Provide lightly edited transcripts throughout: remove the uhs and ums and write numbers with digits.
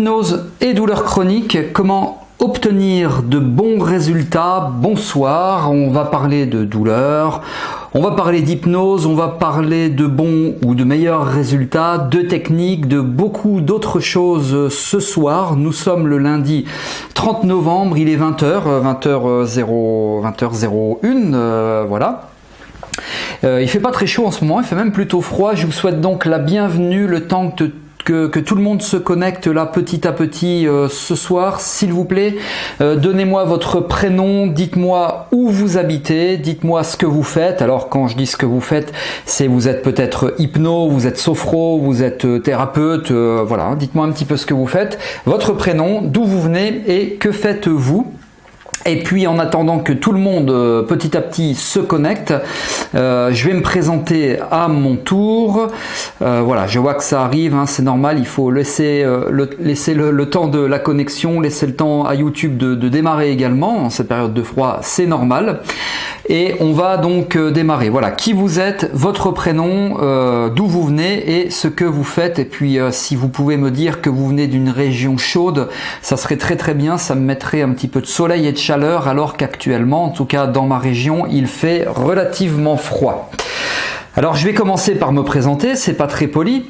Hypnose et douleurs chroniques, comment obtenir de bons résultats? Bonsoir, on va parler de douleur, on va parler d'hypnose, on va parler de bons ou de meilleurs résultats, de techniques, de beaucoup d'autres choses ce soir. Nous sommes le lundi 30 novembre, il est 20h01, voilà. Il fait pas très chaud en ce moment, il fait même plutôt froid. Je vous souhaite donc la bienvenue, le temps que tout le monde se connecte là petit à petit ce soir. S'il vous plaît, donnez-moi votre prénom, dites-moi où vous habitez, dites-moi ce que vous faites. Alors quand je dis ce que vous faites, c'est vous êtes peut-être hypno, vous êtes sophro, vous êtes thérapeute, voilà, dites-moi un petit peu ce que vous faites, votre prénom, d'où vous venez et que faites-vous. Et puis en attendant que tout le monde petit à petit se connecte, je vais me présenter à mon tour. Voilà, je vois que ça arrive, hein, c'est normal, il faut laisser le temps de la connexion, laisser le temps à YouTube de démarrer également. En cette période de froid, c'est normal. Et on va donc démarrer. Voilà, qui vous êtes, votre prénom, d'où vous venez et ce que vous faites. Et puis si vous pouvez me dire que vous venez d'une région chaude, ça serait très très bien, ça me mettrait un petit peu de soleil et de chaleur, alors qu'actuellement, en tout cas dans ma région, il fait relativement froid. Alors je vais commencer par me présenter, c'est pas très poli.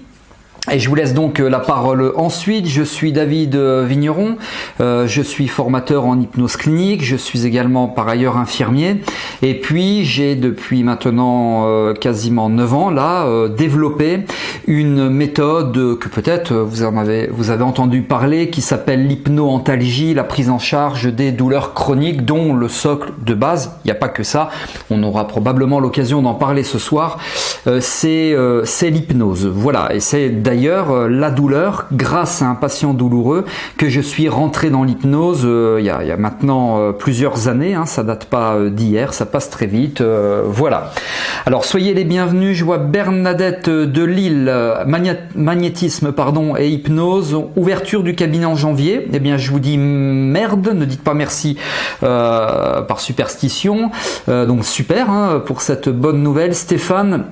Et je vous laisse donc la parole ensuite. Je suis David Vigneron, je suis formateur en hypnose clinique, je suis également par ailleurs infirmier. Et puis j'ai depuis maintenant quasiment 9 ans là développé une méthode que peut-être vous avez entendu parler, qui s'appelle l'hypno-antalgie, la prise en charge des douleurs chroniques, dont le socle de base, il n'y a pas que ça, on aura probablement l'occasion d'en parler ce soir, c'est l'hypnose. Voilà, et c'est d'ailleurs la douleur, grâce à un patient douloureux, que je suis rentré dans l'hypnose il y a maintenant plusieurs années, hein, ça date pas d'hier, ça passe très vite, voilà. Alors soyez les bienvenus, je vois Bernadette de Lille, magnétisme et hypnose, ouverture du cabinet en janvier. Eh bien je vous dis merde, ne dites pas merci par superstition, donc super hein, pour cette bonne nouvelle. Stéphane,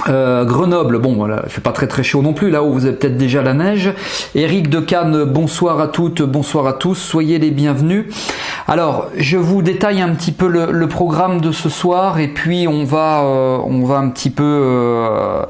Grenoble, bon voilà, il fait pas très très chaud non plus, là où vous avez peut-être déjà la neige. Eric de Cannes, bonsoir à toutes, bonsoir à tous, soyez les bienvenus. Alors, je vous détaille un petit peu le programme de ce soir et puis on va un petit peu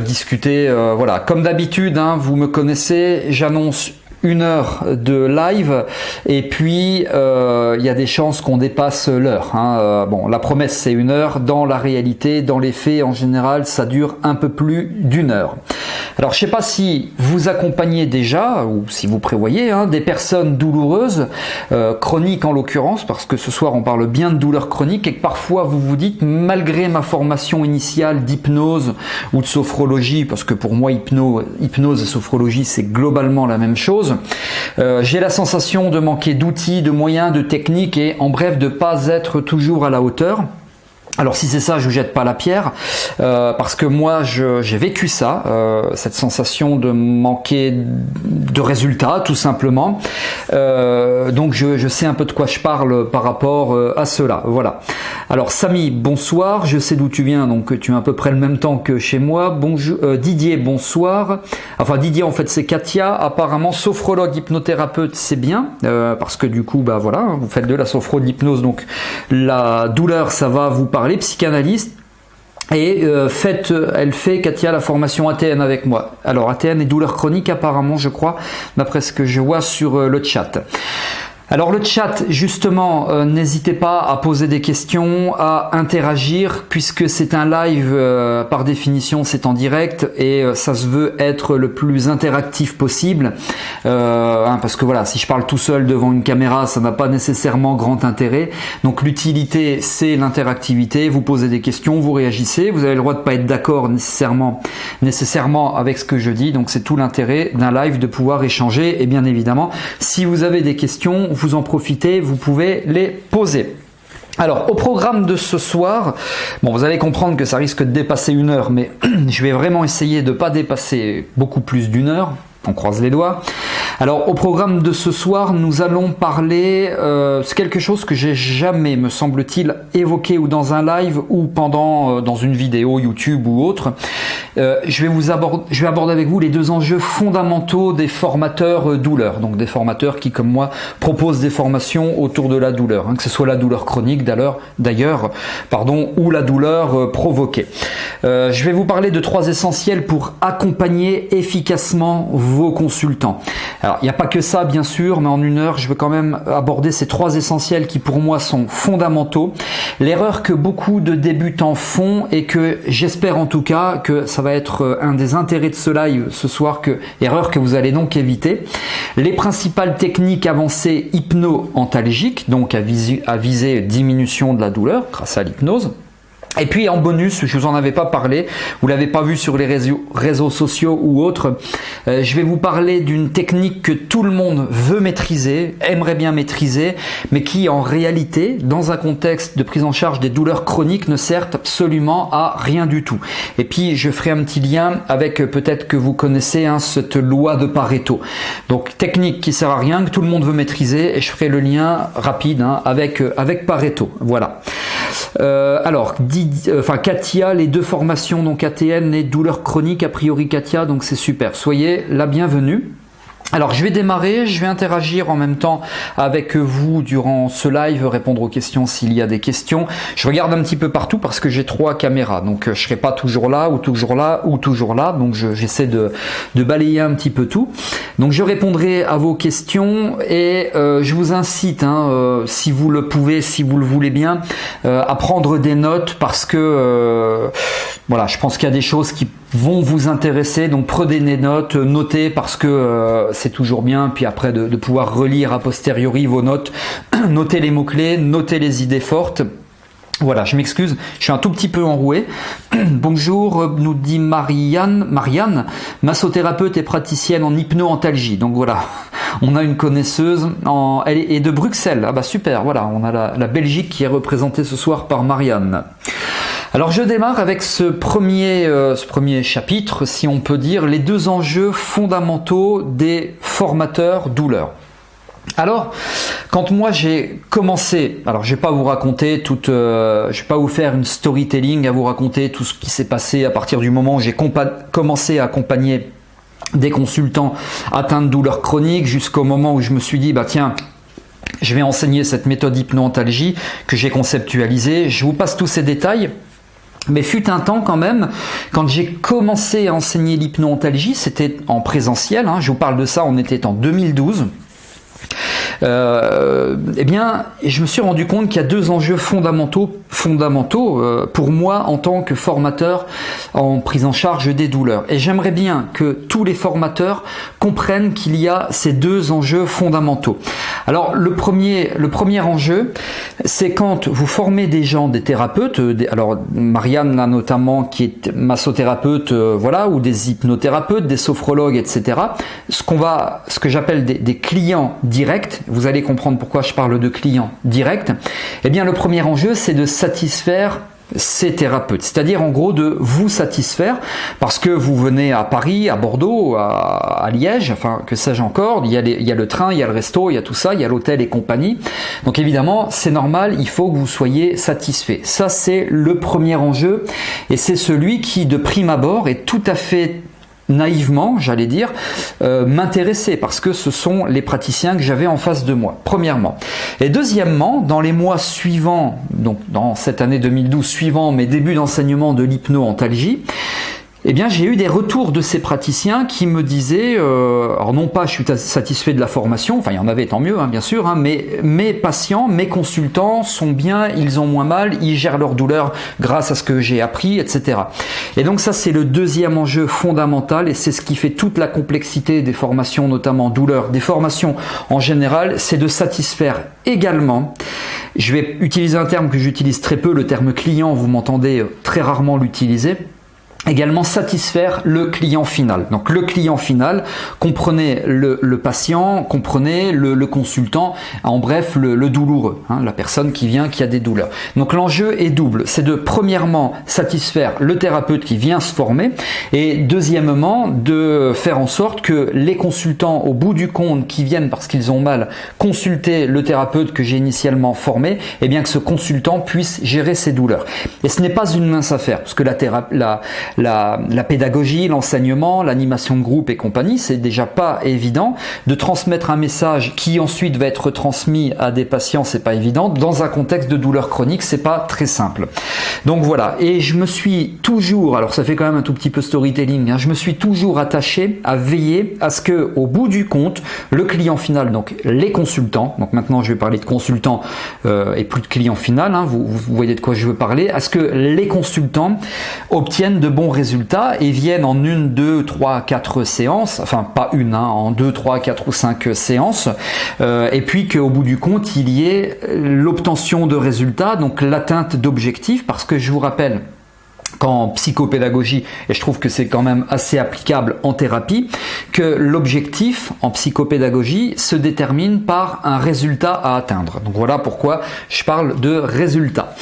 discuter. Voilà, comme d'habitude, hein, vous me connaissez, j'annonce 1 heure de live et puis il y a des chances qu'on dépasse l'heure, hein. Bon, la promesse c'est 1 heure, dans la réalité, dans les faits en général ça dure un peu plus d'1 heure. Alors je sais pas si vous accompagnez déjà ou si vous prévoyez hein, des personnes douloureuses, chroniques en l'occurrence, parce que ce soir on parle bien de douleurs chroniques et que parfois vous vous dites, malgré ma formation initiale d'hypnose ou de sophrologie, parce que pour moi hypnose et sophrologie c'est globalement la même chose, j'ai la sensation de manquer d'outils, de moyens, de techniques et en bref de pas être toujours à la hauteur. Alors si c'est ça, je vous jette pas la pierre, parce que moi j'ai vécu ça, cette sensation de manquer de résultats tout simplement. Donc je sais un peu de quoi je parle par rapport à cela. Voilà. Alors Samy, bonsoir, je sais d'où tu viens, donc tu as à peu près le même temps que chez moi. Bonjour, Didier, bonsoir. Enfin Didier en fait c'est Katia, apparemment sophrologue, hypnothérapeute, c'est bien, parce que du coup bah voilà, vous faites de la sophro, de l'hypnose, donc la douleur ça va vous parler. Psychanalyste et elle fait Katia la formation ATN avec moi. Alors ATN et douleurs chroniques apparemment je crois, d'après ce que je vois sur le chat. Alors le chat, justement, n'hésitez pas à poser des questions, à interagir, puisque c'est un live, par définition c'est en direct, et ça se veut être le plus interactif possible, parce que voilà, si je parle tout seul devant une caméra, ça n'a pas nécessairement grand intérêt, donc l'utilité c'est l'interactivité, vous posez des questions, vous réagissez, vous avez le droit de pas être d'accord nécessairement avec ce que je dis, donc c'est tout l'intérêt d'un live de pouvoir échanger, et bien évidemment, si vous avez des questions, vous en profitez, vous pouvez les poser. Alors, au programme de ce soir, bon, vous allez comprendre que ça risque de dépasser 1 heure, mais je vais vraiment essayer de ne pas dépasser beaucoup plus d'1 heure. On croise les doigts. Alors au programme de ce soir, nous allons parler, c'est quelque chose que j'ai jamais, me semble-t-il, évoqué ou dans un live ou pendant dans une vidéo YouTube ou autre. Je vais aborder avec vous les deux enjeux fondamentaux des formateurs douleur, donc des formateurs qui, comme moi, proposent des formations autour de la douleur, que ce soit la douleur chronique d'ailleurs, ou la douleur provoquée. Je vais vous parler de 3 essentiels pour accompagner efficacement vos consultants. Alors, il n'y a pas que ça, bien sûr, mais en 1 heure, je veux quand même aborder ces 3 essentiels qui, pour moi, sont fondamentaux. L'erreur que beaucoup de débutants font et que j'espère en tout cas que ça va être un des intérêts de ce live ce soir, erreur que vous allez donc éviter. Les principales techniques avancées hypno-antalgiques, donc à viser diminution de la douleur grâce à l'hypnose. Et puis en bonus, je vous en avais pas parlé, vous l'avez pas vu sur les réseaux sociaux ou autres, je vais vous parler d'une technique que tout le monde veut maîtriser, aimerait bien maîtriser, mais qui en réalité, dans un contexte de prise en charge des douleurs chroniques, ne sert absolument à rien du tout. Et puis je ferai un petit lien avec, peut-être que vous connaissez, cette loi de Pareto. Donc technique qui sert à rien, que tout le monde veut maîtriser, et je ferai le lien rapide avec Pareto. Voilà. Katia, les 2 formations, donc ATN et douleurs chroniques, a priori Katia, donc c'est super. Soyez la bienvenue. Alors je vais démarrer, je vais interagir en même temps avec vous durant ce live, répondre aux questions s'il y a des questions. Je regarde un petit peu partout parce que j'ai 3 caméras, donc je serai pas toujours là ou toujours là ou toujours là, donc j'essaie de balayer un petit peu tout. Donc je répondrai à vos questions et je vous incite, si vous le pouvez, si vous le voulez bien, à prendre des notes parce que je pense qu'il y a des choses qui vont vous intéresser, donc prenez des notes, notez parce que c'est toujours bien, puis après de pouvoir relire a posteriori vos notes, notez les mots-clés, notez les idées fortes. Voilà, je m'excuse, je suis un tout petit peu enroué. Bonjour, nous dit Marianne, massothérapeute et praticienne en hypno-antalgie. Donc voilà, on a une connaisseuse, elle est de Bruxelles. Ah bah super, voilà, on a la Belgique qui est représentée ce soir par Marianne. Alors je démarre avec ce premier chapitre, si on peut dire, les 2 enjeux fondamentaux des formateurs douleur. Alors, quand moi j'ai commencé, alors je vais pas vous raconter je vais pas vous faire une storytelling à vous raconter tout ce qui s'est passé à partir du moment où j'ai commencé à accompagner des consultants atteints de douleurs chroniques jusqu'au moment où je me suis dit, je vais enseigner cette méthode hypno-antalgie que j'ai conceptualisée. Je vous passe tous ces détails. Mais fut un temps quand même, quand j'ai commencé à enseigner l'hypno-antalgie, c'était en présentiel, je vous parle de ça, on était en 2012. Je me suis rendu compte qu'il y a 2 enjeux fondamentaux pour moi en tant que formateur en prise en charge des douleurs. Et j'aimerais bien que tous les formateurs comprennent qu'il y a ces 2 enjeux fondamentaux. Alors le premier enjeu, c'est quand vous formez des gens, des thérapeutes, alors Marianne là notamment qui est massothérapeute, ou des hypnothérapeutes, des sophrologues, etc. Ce que j'appelle des clients directs. Vous allez comprendre pourquoi je parle de clients directs. Eh bien, le premier enjeu, c'est de satisfaire ces thérapeutes, c'est-à-dire en gros de vous satisfaire parce que vous venez à Paris, à Bordeaux, à Liège, que sais-je encore, il y a le train, il y a le resto, il y a tout ça, il y a l'hôtel et compagnie. Donc évidemment, c'est normal, il faut que vous soyez satisfait. Ça, c'est le premier enjeu et c'est celui qui, de prime abord, est tout à fait naïvement, j'allais dire, m'intéresser parce que ce sont les praticiens que j'avais en face de moi, premièrement. Et deuxièmement, dans les mois suivants, donc dans cette année 2012 suivant mes débuts d'enseignement de l'hypno-antalgie, eh bien, j'ai eu des retours de ces praticiens qui me disaient, alors non pas je suis satisfait de la formation, il y en avait tant mieux, bien sûr, mais mes patients, mes consultants sont bien, ils ont moins mal, ils gèrent leur douleur grâce à ce que j'ai appris, etc. Et donc ça, c'est le 2e enjeu fondamental et c'est ce qui fait toute la complexité des formations, notamment douleur, des formations en général, c'est de satisfaire également. Je vais utiliser un terme que j'utilise très peu, le terme client, vous m'entendez très rarement l'utiliser. également satisfaire le client final. Donc le client final, comprenez le patient, comprenez le consultant, en bref le douloureux, hein, la personne qui vient, qui a des douleurs. Donc l'enjeu est double, c'est de premièrement satisfaire le thérapeute qui vient se former et deuxièmement de faire en sorte que les consultants au bout du compte qui viennent parce qu'ils ont mal consulter le thérapeute que j'ai initialement formé, et bien que ce consultant puisse gérer ses douleurs. Et ce n'est pas une mince affaire, parce que la pédagogie, l'enseignement, l'animation de groupe et compagnie, c'est déjà pas évident. De transmettre un message qui ensuite va être transmis à des patients, c'est pas évident. Dans un contexte de douleur chronique, c'est pas très simple. Donc voilà. Et je me suis toujours, alors ça fait quand même un tout petit peu storytelling, hein, je me suis toujours attaché à veiller à ce que, au bout du compte, le client final, donc les consultants, donc maintenant je vais parler de consultants et plus de client final, hein, vous voyez de quoi je veux parler, à ce que les consultants obtiennent de bons résultats et viennent en 1, 2, 3, 4 séances, enfin pas une, hein, en 2, 3, 4 ou 5 séances, et puis qu'au bout du compte il y ait l'obtention de résultats, donc l'atteinte d'objectifs, parce que je vous rappelle qu'en psychopédagogie, et je trouve que c'est quand même assez applicable en thérapie, que l'objectif en psychopédagogie se détermine par un résultat à atteindre. Donc voilà pourquoi je parle de résultats.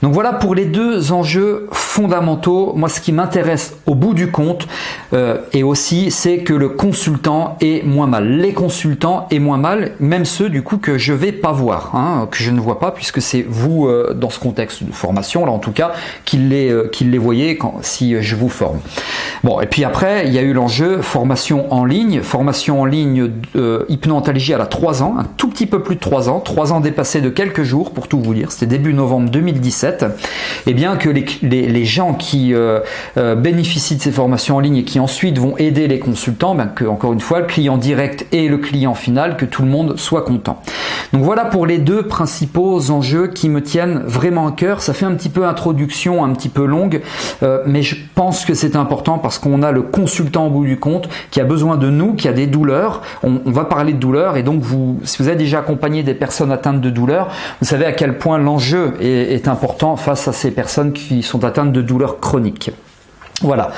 Donc voilà pour les deux enjeux fondamentaux. Moi, ce qui m'intéresse au bout du compte, et aussi, c'est que le consultant ait moins mal. Les consultants aient moins mal, même ceux du coup que je vais pas voir, hein, que je ne vois pas, puisque c'est vous, dans ce contexte de formation, là en tout cas, qui les voyez si je vous forme. Bon, et puis après, il y a eu l'enjeu formation en ligne hypno-antalgie, elle a 3 ans, un tout petit peu plus de 3 ans dépassés de quelques jours, pour tout vous dire, c'était début novembre 2017. Et bien que les gens qui bénéficient de ces formations en ligne et qui ensuite vont aider les consultants, que encore une fois, le client direct et le client final, que tout le monde soit content. Donc voilà pour les deux principaux enjeux qui me tiennent vraiment à cœur. Ça fait un petit peu introduction, un petit peu longue, mais je pense que c'est important parce qu'on a le consultant au bout du compte qui a besoin de nous, qui a des douleurs. On va parler de douleurs et donc si vous avez déjà accompagné des personnes atteintes de douleurs, vous savez à quel point l'enjeu est important face à ces personnes qui sont atteintes de douleurs chroniques. Voilà,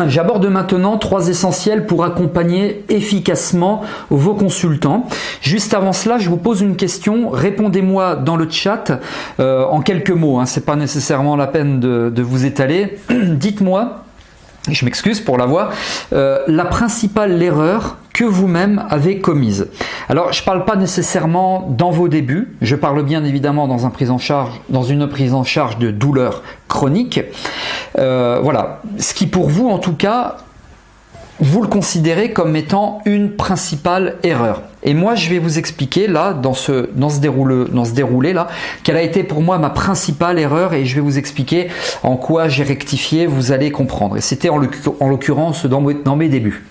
j'aborde maintenant 3 essentiels pour accompagner efficacement vos consultants. Juste avant cela, je vous pose une question, répondez-moi dans le chat en quelques mots, hein, c'est pas nécessairement la peine de vous étaler. Dites-moi, je m'excuse pour la voix, la principale erreur que vous-même avez commise. Alors, je ne parle pas nécessairement dans vos débuts, je parle bien évidemment dans une prise en charge de douleurs chroniques. Voilà, ce qui pour vous en tout cas, vous le considérez comme étant une principale erreur. Et moi, je vais vous expliquer là, dans ce déroulé là, quelle a été pour moi ma principale erreur et je vais vous expliquer en quoi j'ai rectifié, vous allez comprendre. Et c'était en l'occurrence dans mes débuts.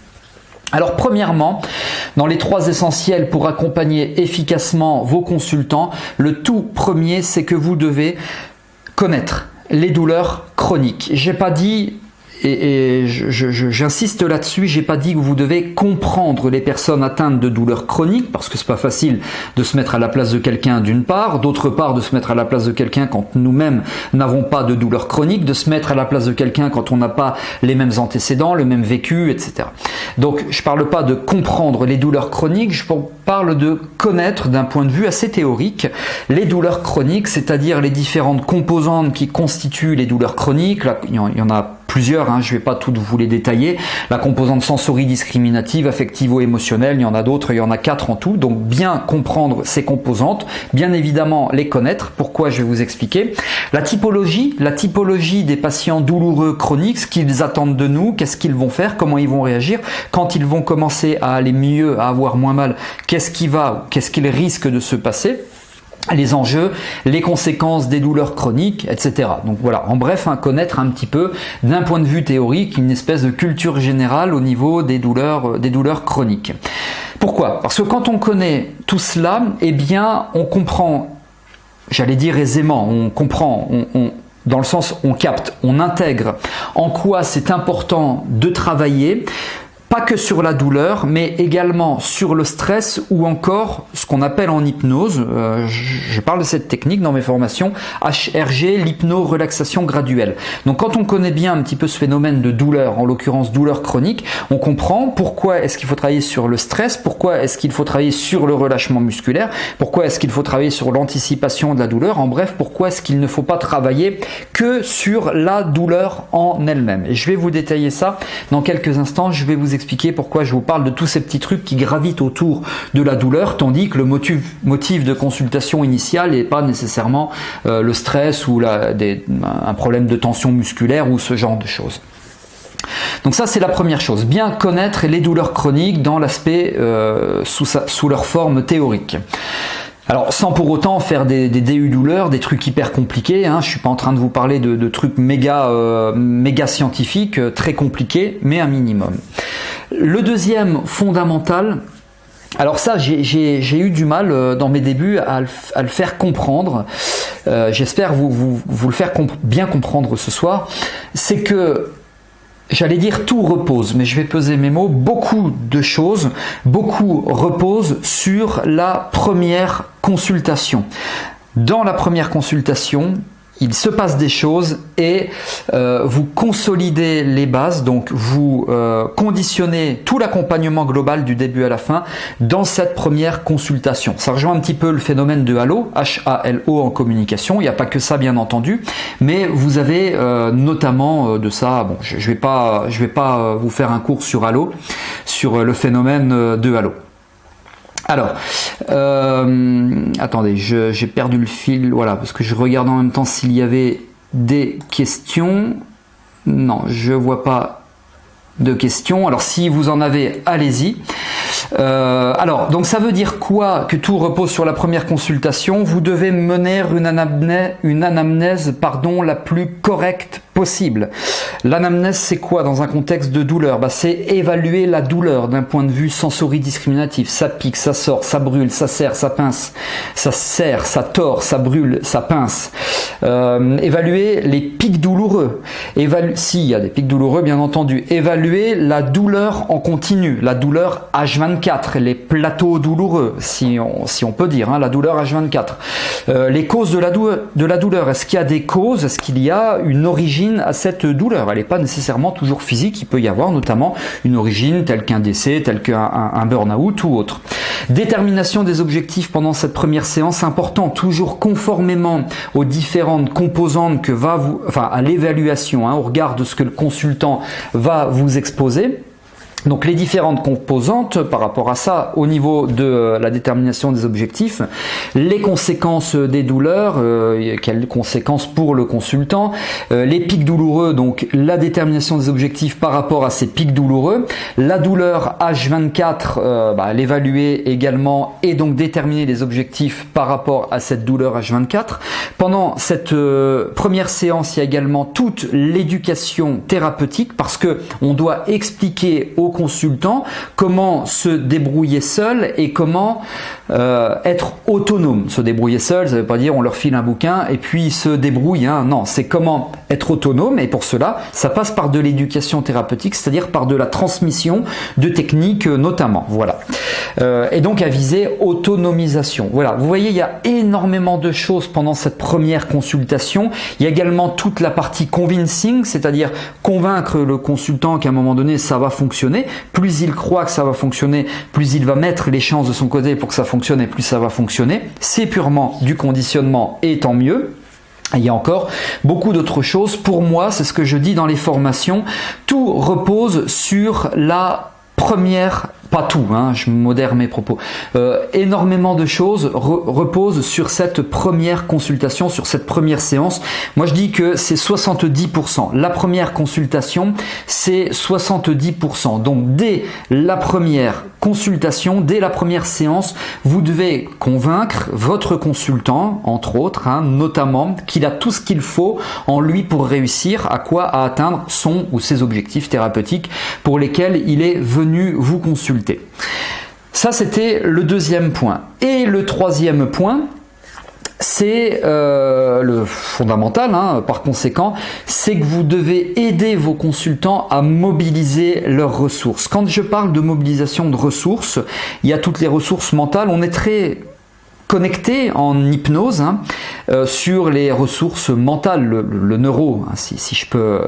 Alors premièrement, dans les 3 essentiels pour accompagner efficacement vos consultants, le tout premier, c'est que vous devez connaître les douleurs chroniques. J'ai pas dit, et j'insiste là-dessus, j'ai pas dit que vous devez comprendre les personnes atteintes de douleurs chroniques, parce que c'est pas facile de se mettre à la place de quelqu'un d'une part, d'autre part de se mettre à la place de quelqu'un quand nous-mêmes n'avons pas de douleurs chroniques, de se mettre à la place de quelqu'un quand on n'a pas les mêmes antécédents, le même vécu, etc. Donc je parle pas de comprendre les douleurs chroniques, je parle de connaître d'un point de vue assez théorique les douleurs chroniques, c'est-à-dire les différentes composantes qui constituent les douleurs chroniques. Là, il y en a plusieurs, hein, je ne vais pas toutes vous les détailler. La composante sensoridiscriminative, affectivo-émotionnelle, il y en a d'autres, il y en a 4 en tout. Donc bien comprendre ces composantes, bien évidemment les connaître. Pourquoi, je vais vous expliquer. La typologie des patients douloureux chroniques, ce qu'ils attendent de nous, qu'est-ce qu'ils vont faire, comment ils vont réagir, quand ils vont commencer à aller mieux, à avoir moins mal, qu'est-ce qu'il risque de se passer. Les enjeux, les conséquences des douleurs chroniques, etc. Donc voilà, en bref, connaître un petit peu d'un point de vue théorique, une espèce de culture générale au niveau des douleurs chroniques. Pourquoi ? Parce que quand on connaît tout cela, eh bien, on comprend, j'allais dire aisément, on comprend, dans le sens on capte, on intègre en quoi c'est important de travailler pas que sur la douleur, mais également sur le stress ou encore ce qu'on appelle en hypnose, je parle de cette technique dans mes formations, HRG, l'hypno-relaxation graduelle. Donc quand on connaît bien un petit peu ce phénomène de douleur, en l'occurrence douleur chronique, on comprend pourquoi est-ce qu'il faut travailler sur le stress, pourquoi est-ce qu'il faut travailler sur le relâchement musculaire, pourquoi est-ce qu'il faut travailler sur l'anticipation de la douleur, en bref, pourquoi est-ce qu'il ne faut pas travailler que sur la douleur en elle-même. Et je vais vous détailler ça dans quelques instants, je vais vous expliquer pourquoi je vous parle de tous ces petits trucs qui gravitent autour de la douleur, tandis que le motif de consultation initiale n'est pas nécessairement le stress ou un problème de tension musculaire ou ce genre de choses. Donc ça c'est la première chose, bien connaître les douleurs chroniques dans l'aspect sous leur forme théorique. Alors sans pour autant faire des DU douleurs, des trucs hyper compliqués, hein. Je suis pas en train de vous parler de trucs méga scientifiques, très compliqués, mais un minimum. Le deuxième fondamental, alors ça j'ai eu du mal dans mes débuts à le faire comprendre, j'espère vous le faire bien comprendre ce soir, c'est que j'allais dire tout repose, mais je vais peser mes mots, beaucoup repose sur la première consultation. Dans la première consultation, il se passe des choses et vous consolidez les bases, donc vous conditionnez tout l'accompagnement global du début à la fin dans cette première consultation. Ça rejoint un petit peu le phénomène de Halo, H-A-L-O en communication, il n'y a pas que ça bien entendu, mais vous avez notamment de ça, bon je vais pas vous faire un cours sur Halo, sur le phénomène de Halo. Alors, attendez, j'ai perdu le fil, voilà, parce que je regarde en même temps s'il y avait des questions. Non, je vois pas de questions. Alors, si vous en avez, allez-y. Alors, donc ça veut dire quoi que tout repose sur la première consultation? Vous devez mener une anamnèse, la plus correcte possible. L'anamnèse, c'est quoi dans un contexte de douleur? C'est évaluer la douleur d'un point de vue sensoridiscriminatif. Ça pique, ça sort, ça brûle, ça serre, ça pince, ça serre, ça tord, ça brûle, ça pince. Évaluer les pics douloureux. S'il y a des pics douloureux, bien entendu. Évaluer la douleur en continu, la douleur H24, les plateaux douloureux, si on peut dire, hein, la douleur H24. Les causes de la douleur. Est-ce qu'il y a des causes? Est-ce qu'il y a une origine à cette douleur? Elle n'est pas nécessairement toujours physique, il peut y avoir notamment une origine telle qu'un décès, tel qu'un burn-out ou autre. Détermination des objectifs pendant cette première séance, important, toujours conformément aux différentes composantes à l'évaluation, au regard de ce que le consultant va vous exposer. Donc les différentes composantes par rapport à ça au niveau de la détermination des objectifs, les conséquences des douleurs, quelles conséquences pour le consultant, les pics douloureux, donc la détermination des objectifs par rapport à ces pics douloureux, la douleur H24, l'évaluer également et donc déterminer les objectifs par rapport à cette douleur H24. Pendant cette première séance, il y a également toute l'éducation thérapeutique parce que on doit expliquer aux consultants comment se débrouiller seul et comment être autonome. Se débrouiller seul, ça ne veut pas dire on leur file un bouquin et puis ils se débrouillent. Non, c'est comment être autonome et pour cela, ça passe par de l'éducation thérapeutique, c'est-à-dire par de la transmission de techniques notamment. Voilà. Et donc à viser autonomisation. Voilà. Vous voyez, il y a énormément de choses pendant cette première consultation. Il y a également toute la partie convincing, c'est-à-dire convaincre le consultant qu'à un moment donné, ça va fonctionner. Plus il croit que ça va fonctionner, plus il va mettre les chances de son côté pour que ça fonctionne et plus ça va fonctionner. C'est purement du conditionnement et tant mieux. Il y a encore beaucoup d'autres choses. Pour moi, c'est ce que je dis dans les formations. Tout repose sur la première, pas tout, je modère mes propos, énormément de choses reposent sur cette première consultation, sur cette première séance. Moi je dis que c'est 70%. La première consultation, c'est 70%. Donc dès la première consultation, dès la première séance, vous devez convaincre votre consultant, entre autres, notamment, qu'il a tout ce qu'il faut en lui pour réussir à atteindre son ou ses objectifs thérapeutiques pour lesquels il est venu vous consulter. Ça, c'était le deuxième point. Et le troisième point, c'est le fondamental, hein, par conséquent, c'est que vous devez aider vos consultants à mobiliser leurs ressources. Quand je parle de mobilisation de ressources, il y a toutes les ressources mentales. On est très connecté en hypnose sur les ressources mentales, le neuro, si je peux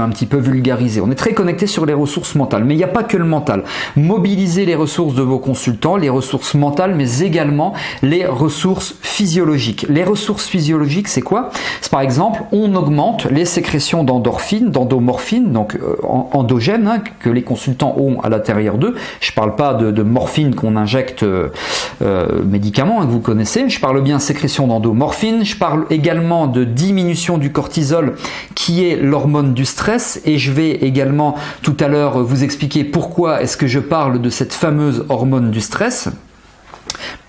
un petit peu vulgariser. On est très connecté sur les ressources mentales, mais il n'y a pas que le mental. Mobilisez les ressources de vos consultants, les ressources mentales, mais également les ressources physiologiques. Les ressources physiologiques, c'est quoi? C'est par exemple, on augmente les sécrétions d'endorphines, d'endomorphines, donc endogènes, que les consultants ont à l'intérieur d'eux. Je ne parle pas de morphine qu'on injecte médicaments, que vous connaissez. Je parle bien sécrétion d'endomorphine. Je parle également de diminution du cortisol, qui est l'hormone du stress. Et je vais également tout à l'heure vous expliquer pourquoi est-ce que je parle de cette fameuse hormone du stress,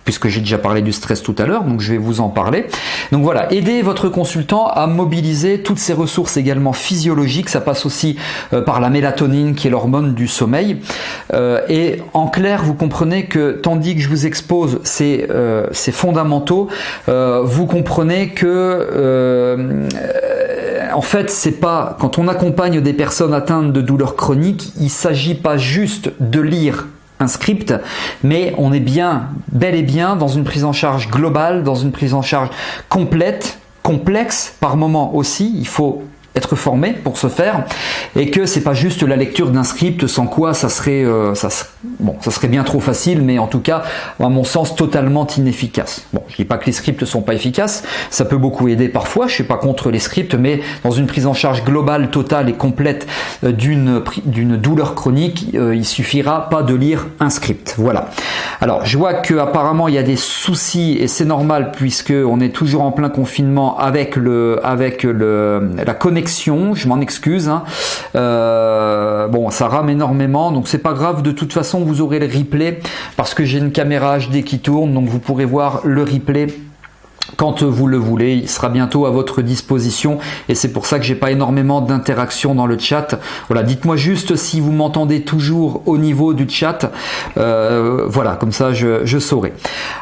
puisque j'ai déjà parlé du stress tout à l'heure, donc je vais vous en parler. Donc voilà, aidez votre consultant à mobiliser toutes ces ressources également physiologiques. Ça passe aussi par la mélatonine, qui est l'hormone du sommeil. Et en clair, vous comprenez que tandis que je vous expose ces fondamentaux, vous comprenez que en fait, c'est pas, quand on accompagne des personnes atteintes de douleurs chroniques, il ne s'agit pas juste de lire un script, mais on est bien, bel et bien dans une prise en charge globale, dans une prise en charge complète, complexe par moment aussi. Il faut être formé pour ce faire, et que c'est pas juste la lecture d'un script, sans quoi ça serait bien trop facile, mais en tout cas, à mon sens, totalement inefficace. Bon, je dis pas que les scripts sont pas efficaces, ça peut beaucoup aider parfois, je suis pas contre les scripts, mais dans une prise en charge globale, totale et complète d'une douleur chronique, il suffira pas de lire un script. Voilà. Alors, je vois que apparemment il y a des soucis, et c'est normal puisque on est toujours en plein confinement avec la connexion. Je m'en excuse. Bon, ça rame énormément, donc c'est pas grave. De toute façon, vous aurez le replay parce que j'ai une caméra HD qui tourne, donc vous pourrez voir le replay quand vous le voulez. Il sera bientôt à votre disposition, et c'est pour ça que j'ai pas énormément d'interactions dans le chat. Voilà, dites-moi juste si vous m'entendez toujours au niveau du chat. Voilà, comme ça je saurai.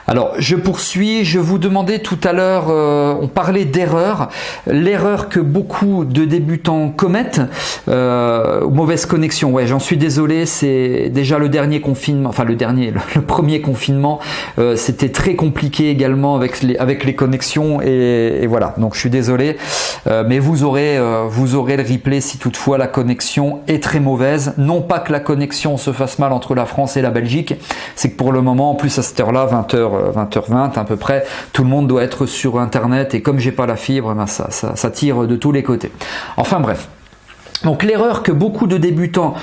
Alors, je poursuis. Je vous demandais tout à l'heure, on parlait d'erreurs. L'erreur que beaucoup de débutants commettent, mauvaise connexion. Ouais, j'en suis désolé. C'est déjà le dernier confinement, enfin le premier confinement, c'était très compliqué également avec les connexions, et voilà, donc je suis désolé, mais vous aurez le replay si toutefois la connexion est très mauvaise. Non pas que la connexion se fasse mal entre la France et la Belgique, c'est que pour le moment, en plus à cette heure-là, 20h20 à peu près, tout le monde doit être sur internet, et comme j'ai pas la fibre, ben ça tire de tous les côtés. Enfin bref. Donc l'erreur que beaucoup de débutants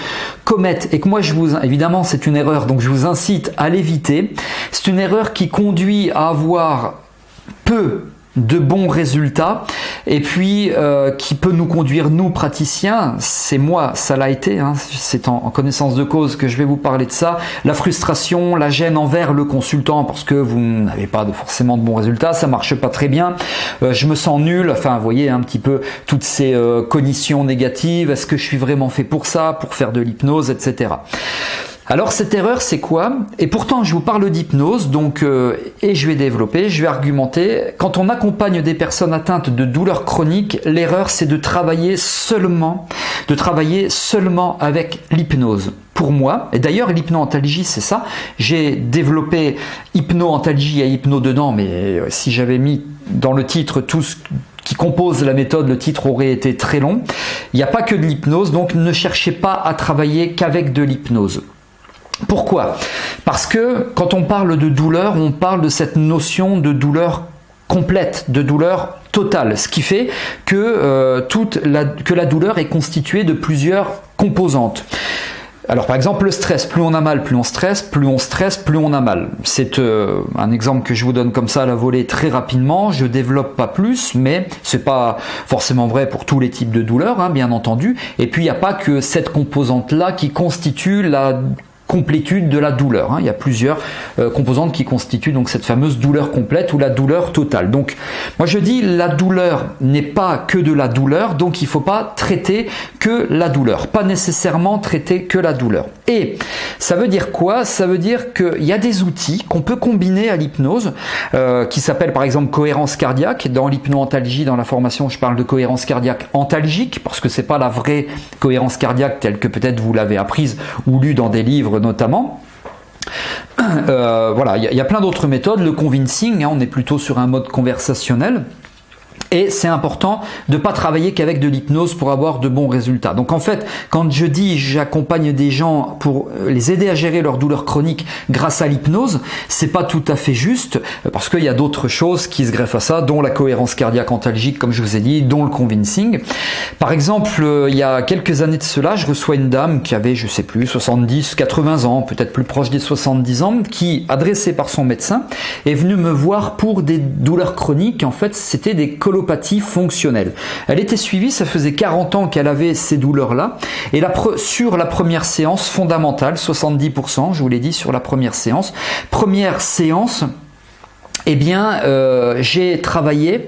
commettent, et que moi évidemment c'est une erreur, donc je vous incite à l'éviter, c'est une erreur qui conduit à avoir peu de bons résultats, et puis qui peut nous conduire, nous praticiens, c'est moi, ça l'a été, c'est en connaissance de cause que je vais vous parler de ça, la frustration, la gêne envers le consultant parce que vous n'avez pas forcément de bons résultats, ça marche pas très bien, je me sens nul, enfin vous voyez un petit peu toutes ces cognitions négatives, est-ce que je suis vraiment fait pour ça, pour faire de l'hypnose, etc. Alors cette erreur c'est quoi? Et pourtant je vous parle d'hypnose, donc et je vais développer, je vais argumenter. Quand on accompagne des personnes atteintes de douleurs chroniques, l'erreur c'est de travailler seulement avec l'hypnose. Pour moi, et d'ailleurs l'hypno-antalgie c'est ça, j'ai développé hypno-antalgie et hypno dedans, mais si j'avais mis dans le titre tout ce qui compose la méthode, le titre aurait été très long. Il n'y a pas que de l'hypnose, donc ne cherchez pas à travailler qu'avec de l'hypnose. Pourquoi? Parce que quand on parle de douleur, on parle de cette notion de douleur complète, de douleur totale, ce qui fait que, que la douleur est constituée de plusieurs composantes. Alors par exemple le stress, plus on a mal, plus on stresse, plus on a mal. C'est un exemple que je vous donne comme ça à la volée très rapidement, je développe pas plus, mais c'est pas forcément vrai pour tous les types de douleurs, bien entendu. Et puis il n'y a pas que cette composante-là qui constitue la complétude de la douleur. Il y a plusieurs composantes qui constituent donc cette fameuse douleur complète ou la douleur totale. Donc moi je dis la douleur n'est pas que de la douleur, donc il ne faut pas traiter que la douleur, pas nécessairement traiter que la douleur. Et ça veut dire quoi? Ça veut dire qu'il y a des outils qu'on peut combiner à l'hypnose qui s'appellent par exemple cohérence cardiaque. Dans l'hypno-antalgie, dans la formation, je parle de cohérence cardiaque antalgique parce que c'est pas la vraie cohérence cardiaque telle que peut-être vous l'avez apprise ou lue dans des livres notamment. Voilà, il y a plein d'autres méthodes. Le convincing, on est plutôt sur un mode conversationnel. Et c'est important de ne pas travailler qu'avec de l'hypnose pour avoir de bons résultats. Donc en fait, quand je dis j'accompagne des gens pour les aider à gérer leur douleur chronique grâce à l'hypnose, c'est pas tout à fait juste parce qu'il y a d'autres choses qui se greffent à ça, dont la cohérence cardiaque antalgique, comme je vous ai dit, dont le convincing. Par exemple, il y a quelques années de cela, je reçois une dame qui avait, je sais plus, 70, 80 ans, peut-être plus proche des 70 ans, qui, adressée par son médecin, est venue me voir pour des douleurs chroniques. En fait, c'était des colopathie fonctionnelle. Elle était suivie, ça faisait 40 ans qu'elle avait ces douleurs-là, et sur la première séance fondamentale, 70%, je vous l'ai dit, sur la première séance, eh bien, j'ai travaillé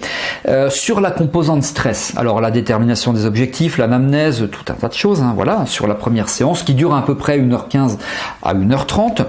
sur la composante stress. Alors, la détermination des objectifs, l'anamnèse, tout un tas de choses, voilà, sur la première séance qui dure à peu près 1h15 à 1h30,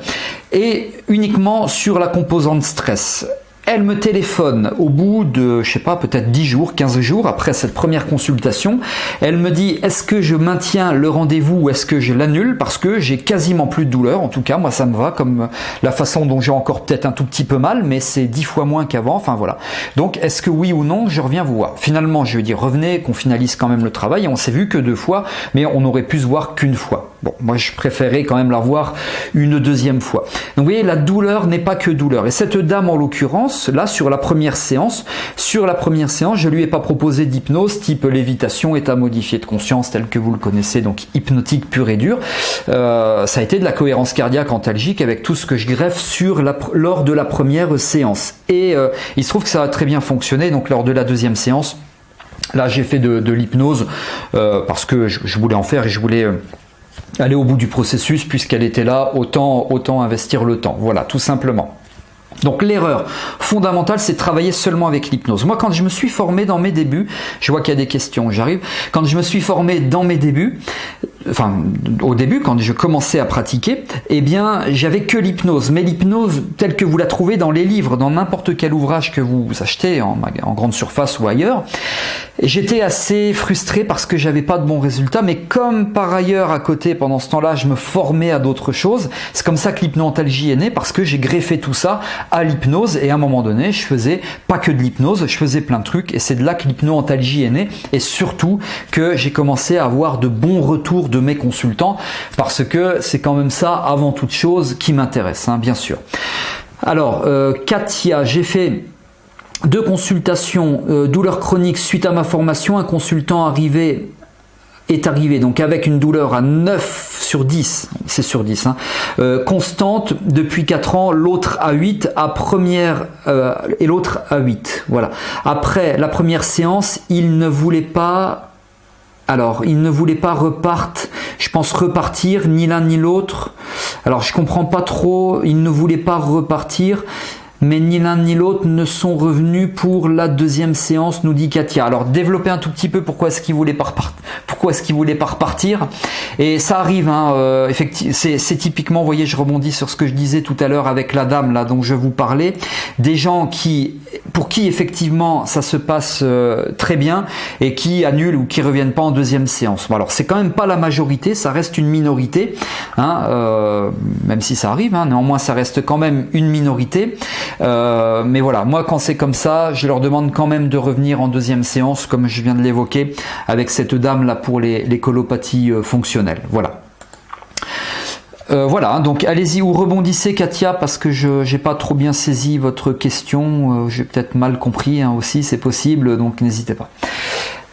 et uniquement sur la composante stress. Elle me téléphone au bout de, je sais pas, peut-être 10 jours, 15 jours après cette première consultation. Elle me dit, est-ce que je maintiens le rendez-vous ou est-ce que je l'annule? Parce que j'ai quasiment plus de douleur. En tout cas, moi, ça me va comme la façon dont j'ai encore peut-être un tout petit peu mal, mais c'est 10 fois moins qu'avant. Enfin, voilà. Donc, est-ce que oui ou non, je reviens vous voir? Finalement, je lui ai dit, revenez, qu'on finalise quand même le travail. Et on s'est vu que 2 fois, mais on aurait pu se voir qu'une fois. Bon, moi, je préférais quand même la voir une deuxième fois. Donc, vous voyez, la douleur n'est pas que douleur. Et cette dame, en l'occurrence, là, sur la première séance, je lui ai pas proposé d'hypnose type lévitation, état modifié de conscience tel que vous le connaissez, donc hypnotique pur et dur. Ça a été de la cohérence cardiaque antalgique avec tout ce que je greffe lors de la première séance. Et il se trouve que ça a très bien fonctionné. Donc, lors de la deuxième séance, là, j'ai fait de l'hypnose parce que je voulais en faire et je voulais aller au bout du processus puisqu'elle était là, autant investir le temps. Voilà, tout simplement. Donc l'erreur fondamentale, c'est de travailler seulement avec l'hypnose. Moi, quand je me suis formé dans mes débuts, je vois qu'il y a des questions, j'arrive. Quand je me suis formé dans mes débuts, au début, quand je commençais à pratiquer, eh bien, j'avais que l'hypnose. Mais l'hypnose, telle que vous la trouvez dans les livres, dans n'importe quel ouvrage que vous achetez en grande surface ou ailleurs, j'étais assez frustré parce que j'avais pas de bons résultats. Mais comme par ailleurs, à côté, pendant ce temps-là, je me formais à d'autres choses, c'est comme ça que l'hypno-antalgie est née, parce que j'ai greffé tout ça à l'hypnose. Et à un moment donné, je faisais pas que de l'hypnose, je faisais plein de trucs. Et c'est de là que l'hypno-antalgie est née. Et surtout que j'ai commencé à avoir de bons retours de mes consultants, parce que c'est quand même ça avant toute chose qui m'intéresse, bien sûr. Alors Katia, j'ai fait 2 consultations douleur chronique suite à ma formation. Un consultant est arrivé donc avec une douleur à 9 sur 10, c'est sur 10, constante depuis 4 ans, l'autre à 8, et l'autre à 8. Voilà. Après la première séance, il ne voulait pas repartir, ni l'un ni l'autre. Alors je comprends pas trop, il ne voulait pas repartir, mais ni l'un ni l'autre ne sont revenus pour la deuxième séance, nous dit Katia. Alors développez un tout petit peu pourquoi est-ce qu'il voulait pas repartir. Et ça arrive, effectivement, c'est typiquement, vous voyez, je rebondis sur ce que je disais tout à l'heure avec la dame là dont je vous parlais, des gens pour qui effectivement ça se passe très bien et qui annulent ou qui reviennent pas en deuxième séance. Bon, alors c'est quand même pas la majorité, ça reste une minorité, même si ça arrive, néanmoins ça reste quand même une minorité. Mais voilà, moi quand c'est comme ça, je leur demande quand même de revenir en deuxième séance, comme je viens de l'évoquer avec cette dame là pour les colopathies fonctionnelles. Voilà. Voilà, donc allez-y ou rebondissez Katia, parce que je n'ai pas trop bien saisi votre question, j'ai peut-être mal compris aussi, c'est possible, donc n'hésitez pas.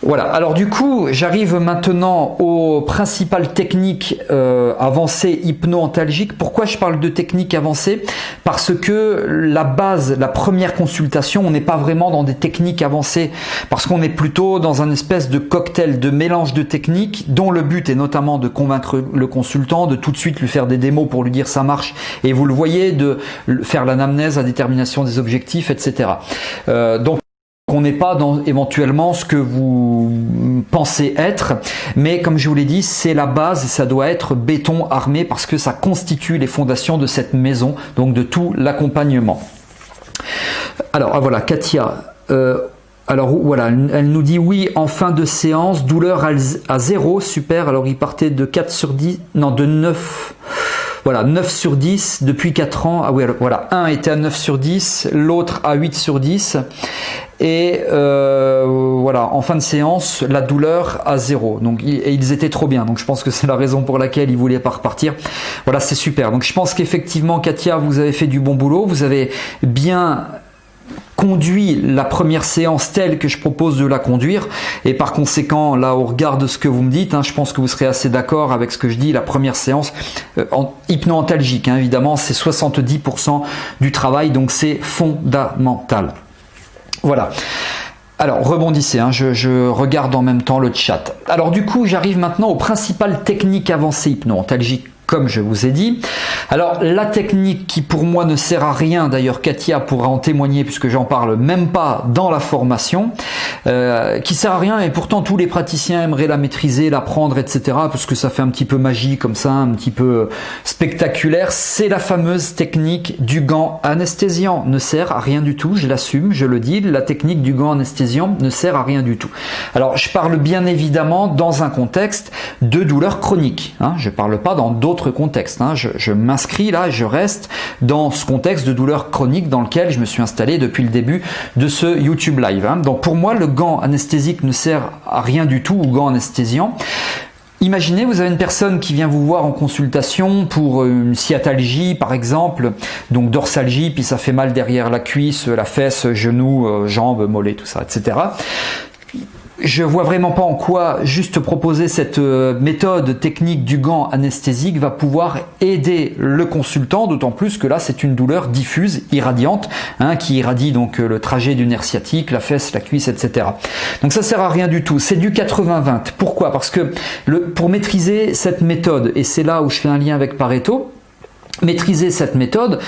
Voilà, alors du coup, j'arrive maintenant aux principales techniques avancées hypno-antalgiques. Pourquoi je parle de techniques avancées? Parce que la base, la première consultation, on n'est pas vraiment dans des techniques avancées, parce qu'on est plutôt dans un espèce de cocktail, de mélange de techniques, dont le but est notamment de convaincre le consultant, de tout de suite lui faire des démos pour lui dire ça marche, et vous le voyez, de faire l'anamnèse, la détermination des objectifs, etc. Donc, on n'est pas dans éventuellement ce que vous pensez être, mais comme je vous l'ai dit, c'est la base et ça doit être béton armé parce que ça constitue les fondations de cette maison, donc de tout l'accompagnement. Alors voilà, Katia, alors voilà, elle nous dit oui, en fin de séance, douleur à 0, super, alors il partait de 4 sur 10, non de 9. Voilà, 9 sur 10 depuis 4 ans. Ah oui, alors, voilà, un était à 9 sur 10, l'autre à 8 sur 10. Et voilà, en fin de séance, la douleur à 0. Donc, ils étaient trop bien. Donc, je pense que c'est la raison pour laquelle ils voulaient pas repartir. Voilà, c'est super. Donc, je pense qu'effectivement, Katia, vous avez fait du bon boulot. Vous avez bien conduit la première séance telle que je propose de la conduire, et par conséquent là au regard de ce que vous me dites, je pense que vous serez assez d'accord avec ce que je dis. La première séance hypno-antalgique, évidemment c'est 70% du travail, donc c'est fondamental. Voilà. Alors rebondissez, je regarde en même temps le chat. Alors du coup j'arrive maintenant aux principales techniques avancées hypno-antalgiques, comme je vous ai dit. Alors la technique qui pour moi ne sert à rien, d'ailleurs Katia pourra en témoigner puisque j'en parle même pas dans la formation, qui sert à rien et pourtant tous les praticiens aimeraient la maîtriser, l'apprendre, etc. parce que ça fait un petit peu magie comme ça, un petit peu spectaculaire, c'est la fameuse technique du gant anesthésiant. Ne sert à rien du tout, je l'assume, je le dis, la technique du gant anesthésiant ne sert à rien du tout. Alors je parle bien évidemment dans un contexte de douleur chronique, je parle pas dans d'autres contexte. Je m'inscris là, je reste dans ce contexte de douleur chronique dans lequel je me suis installé depuis le début de ce YouTube Live. Donc pour moi, le gant anesthésique ne sert à rien du tout, ou gant anesthésiant. Imaginez, vous avez une personne qui vient vous voir en consultation pour une sciatalgie par exemple, donc dorsalgie, puis ça fait mal derrière la cuisse, la fesse, genou, jambes, mollets, tout ça, etc. Je vois vraiment pas en quoi juste proposer cette méthode technique du gant anesthésique va pouvoir aider le consultant, d'autant plus que là c'est une douleur diffuse, irradiante, qui irradie donc le trajet du nerf sciatique, la fesse, la cuisse, etc. Donc ça sert à rien du tout, c'est du 80-20. Pourquoi? Parce que pour maîtriser cette méthode, et c'est là où je fais un lien avec Pareto, maîtriser cette méthode,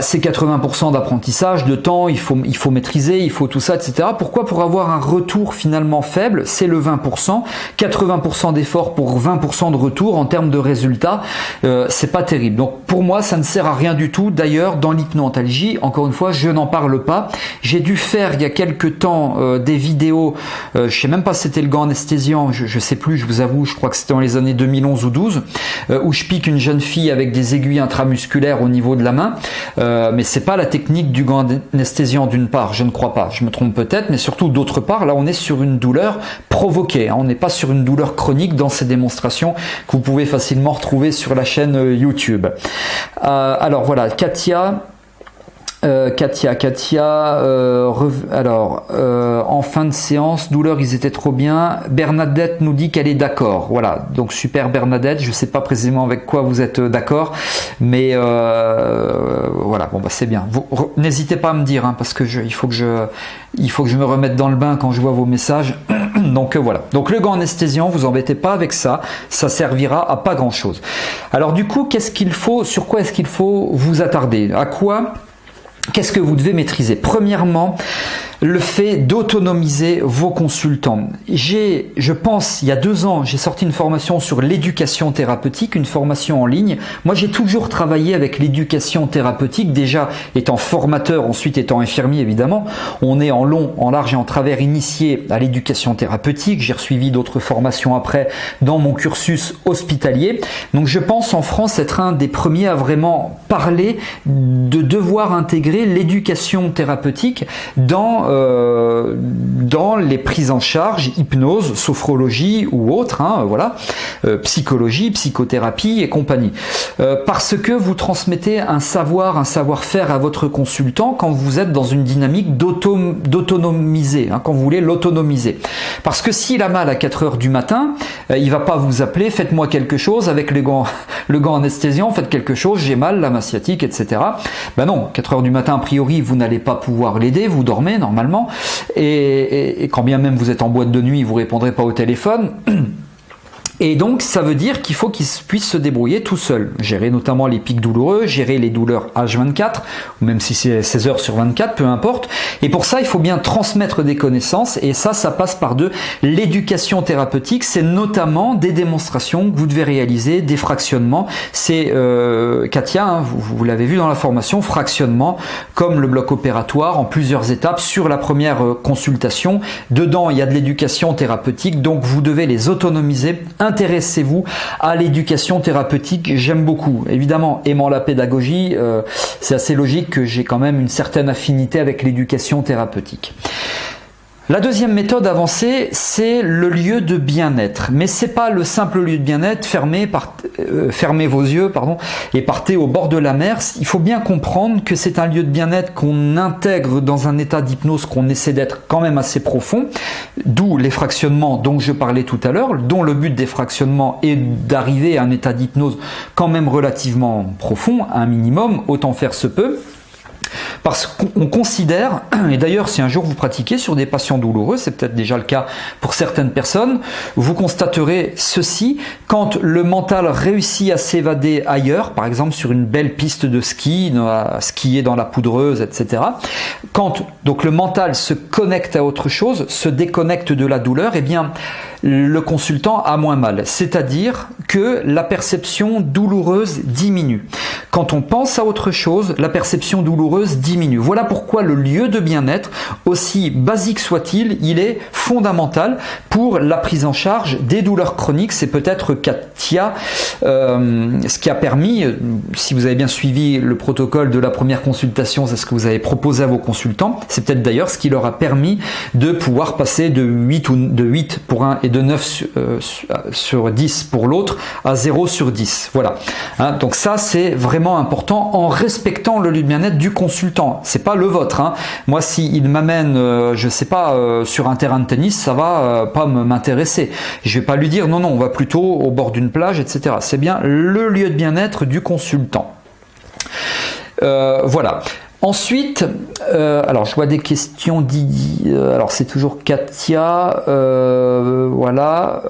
c'est 80% d'apprentissage, de temps, il faut maîtriser, il faut tout ça, etc. Pourquoi? Pour avoir un retour finalement faible, c'est le 20%, 80% d'efforts pour 20% de retour en termes de résultats, c'est pas terrible. Donc pour moi, ça ne sert à rien du tout. D'ailleurs, dans l'hypno-antalgie, encore une fois, je n'en parle pas. J'ai dû faire il y a quelques temps des vidéos, je sais même pas si c'était le gant anesthésiant, je sais plus, je vous avoue, je crois que c'était dans les années 2011 ou 12, où je pique une jeune fille avec des aiguilles intramusculaires au niveau de la main, mais c'est pas la technique du gant anesthésiant d'une part, je ne crois pas, je me trompe peut-être, mais surtout d'autre part, là on est sur une douleur provoquée, on n'est pas sur une douleur chronique dans ces démonstrations que vous pouvez facilement retrouver sur la chaîne YouTube. Alors voilà, Katia, en fin de séance, douleur, ils étaient trop bien. Bernadette nous dit qu'elle est d'accord. Voilà, donc super Bernadette, je sais pas précisément avec quoi vous êtes d'accord, mais voilà, bon c'est bien. N'hésitez pas à me dire, parce que il faut que je me remette dans le bain quand je vois vos messages. Donc voilà. Donc le gant anesthésiant, vous embêtez pas avec ça, ça servira à pas grand chose. Alors du coup, sur quoi est-ce qu'il faut vous attarder? À quoi? Qu'est-ce que vous devez maîtriser? Premièrement, le fait d'autonomiser vos consultants. Je pense, il y a 2 ans, j'ai sorti une formation sur l'éducation thérapeutique, une formation en ligne. Moi, j'ai toujours travaillé avec l'éducation thérapeutique, déjà étant formateur, ensuite étant infirmier, évidemment. On est en long, en large et en travers initié à l'éducation thérapeutique. J'ai suivi d'autres formations après dans mon cursus hospitalier. Donc, je pense en France être un des premiers à vraiment parler de devoir intégrer l'éducation thérapeutique dans dans les prises en charge, hypnose, sophrologie ou autre, voilà, psychologie, psychothérapie et compagnie. Parce que vous transmettez un savoir-faire à votre consultant quand vous êtes dans une dynamique d'autonomiser, quand vous voulez l'autonomiser. Parce que s'il a mal à 4 heures du matin, il va pas vous appeler, faites-moi quelque chose avec le gant anesthésiant, faites quelque chose, j'ai mal, la main sciatique, etc. Ben non, 4 heures du matin, a priori, vous n'allez pas pouvoir l'aider, vous dormez normalement, et quand bien même vous êtes en boîte de nuit, vous répondrez pas au téléphone. Et donc, ça veut dire qu'il faut qu'il puisse se débrouiller tout seul. Gérer notamment les pics douloureux, gérer les douleurs H24, ou même si c'est 16 heures sur 24, peu importe. Et pour ça, il faut bien transmettre des connaissances. Et ça passe par de l'éducation thérapeutique. C'est notamment des démonstrations que vous devez réaliser, des fractionnements. C'est, Katia, vous l'avez vu dans la formation, fractionnement, comme le bloc opératoire en plusieurs étapes sur la première consultation. Dedans, il y a de l'éducation thérapeutique. Donc, vous devez les autonomiser. Intéressez-vous à l'éducation thérapeutique, j'aime beaucoup. Évidemment, aimant la pédagogie, c'est assez logique que j'ai quand même une certaine affinité avec l'éducation thérapeutique. La deuxième méthode avancée, c'est le lieu de bien-être. Mais c'est pas le simple lieu de bien-être, fermez vos yeux, et partez au bord de la mer. Il faut bien comprendre que c'est un lieu de bien-être qu'on intègre dans un état d'hypnose qu'on essaie d'être quand même assez profond, d'où les fractionnements dont je parlais tout à l'heure, dont le but des fractionnements est d'arriver à un état d'hypnose quand même relativement profond, un minimum, autant faire se peut. Parce qu'on considère, et d'ailleurs si un jour vous pratiquez sur des patients douloureux, c'est peut-être déjà le cas pour certaines personnes, vous constaterez ceci: quand le mental réussit à s'évader ailleurs, par exemple sur une belle piste de ski, à skier dans la poudreuse, etc. Quand donc le mental se connecte à autre chose, se déconnecte de la douleur, eh bien le consultant a moins mal. C'est-à-dire que la perception douloureuse diminue. Quand on pense à autre chose, la perception douloureuse diminue. Voilà pourquoi le lieu de bien-être, aussi basique soit-il, il est fondamental pour la prise en charge des douleurs chroniques. C'est peut-être, Katia, ce qui a permis, si vous avez bien suivi le protocole de la première consultation, c'est ce que vous avez proposé à vos consultants, c'est peut-être d'ailleurs ce qui leur a permis de pouvoir passer de 8 pour un et de 9 sur 10 pour l'autre à 0 sur 10. Voilà. Donc ça, c'est vraiment important en respectant le lieu de bien-être du consultant. C'est pas le vôtre. Moi, s'il m'amène, je sais pas, sur un terrain de tennis, ça va pas m'intéresser. Je vais pas lui dire non, on va plutôt au bord d'une plage, etc. C'est bien le lieu de bien-être du consultant. Voilà. Ensuite, alors je vois des questions alors c'est toujours Katia, voilà,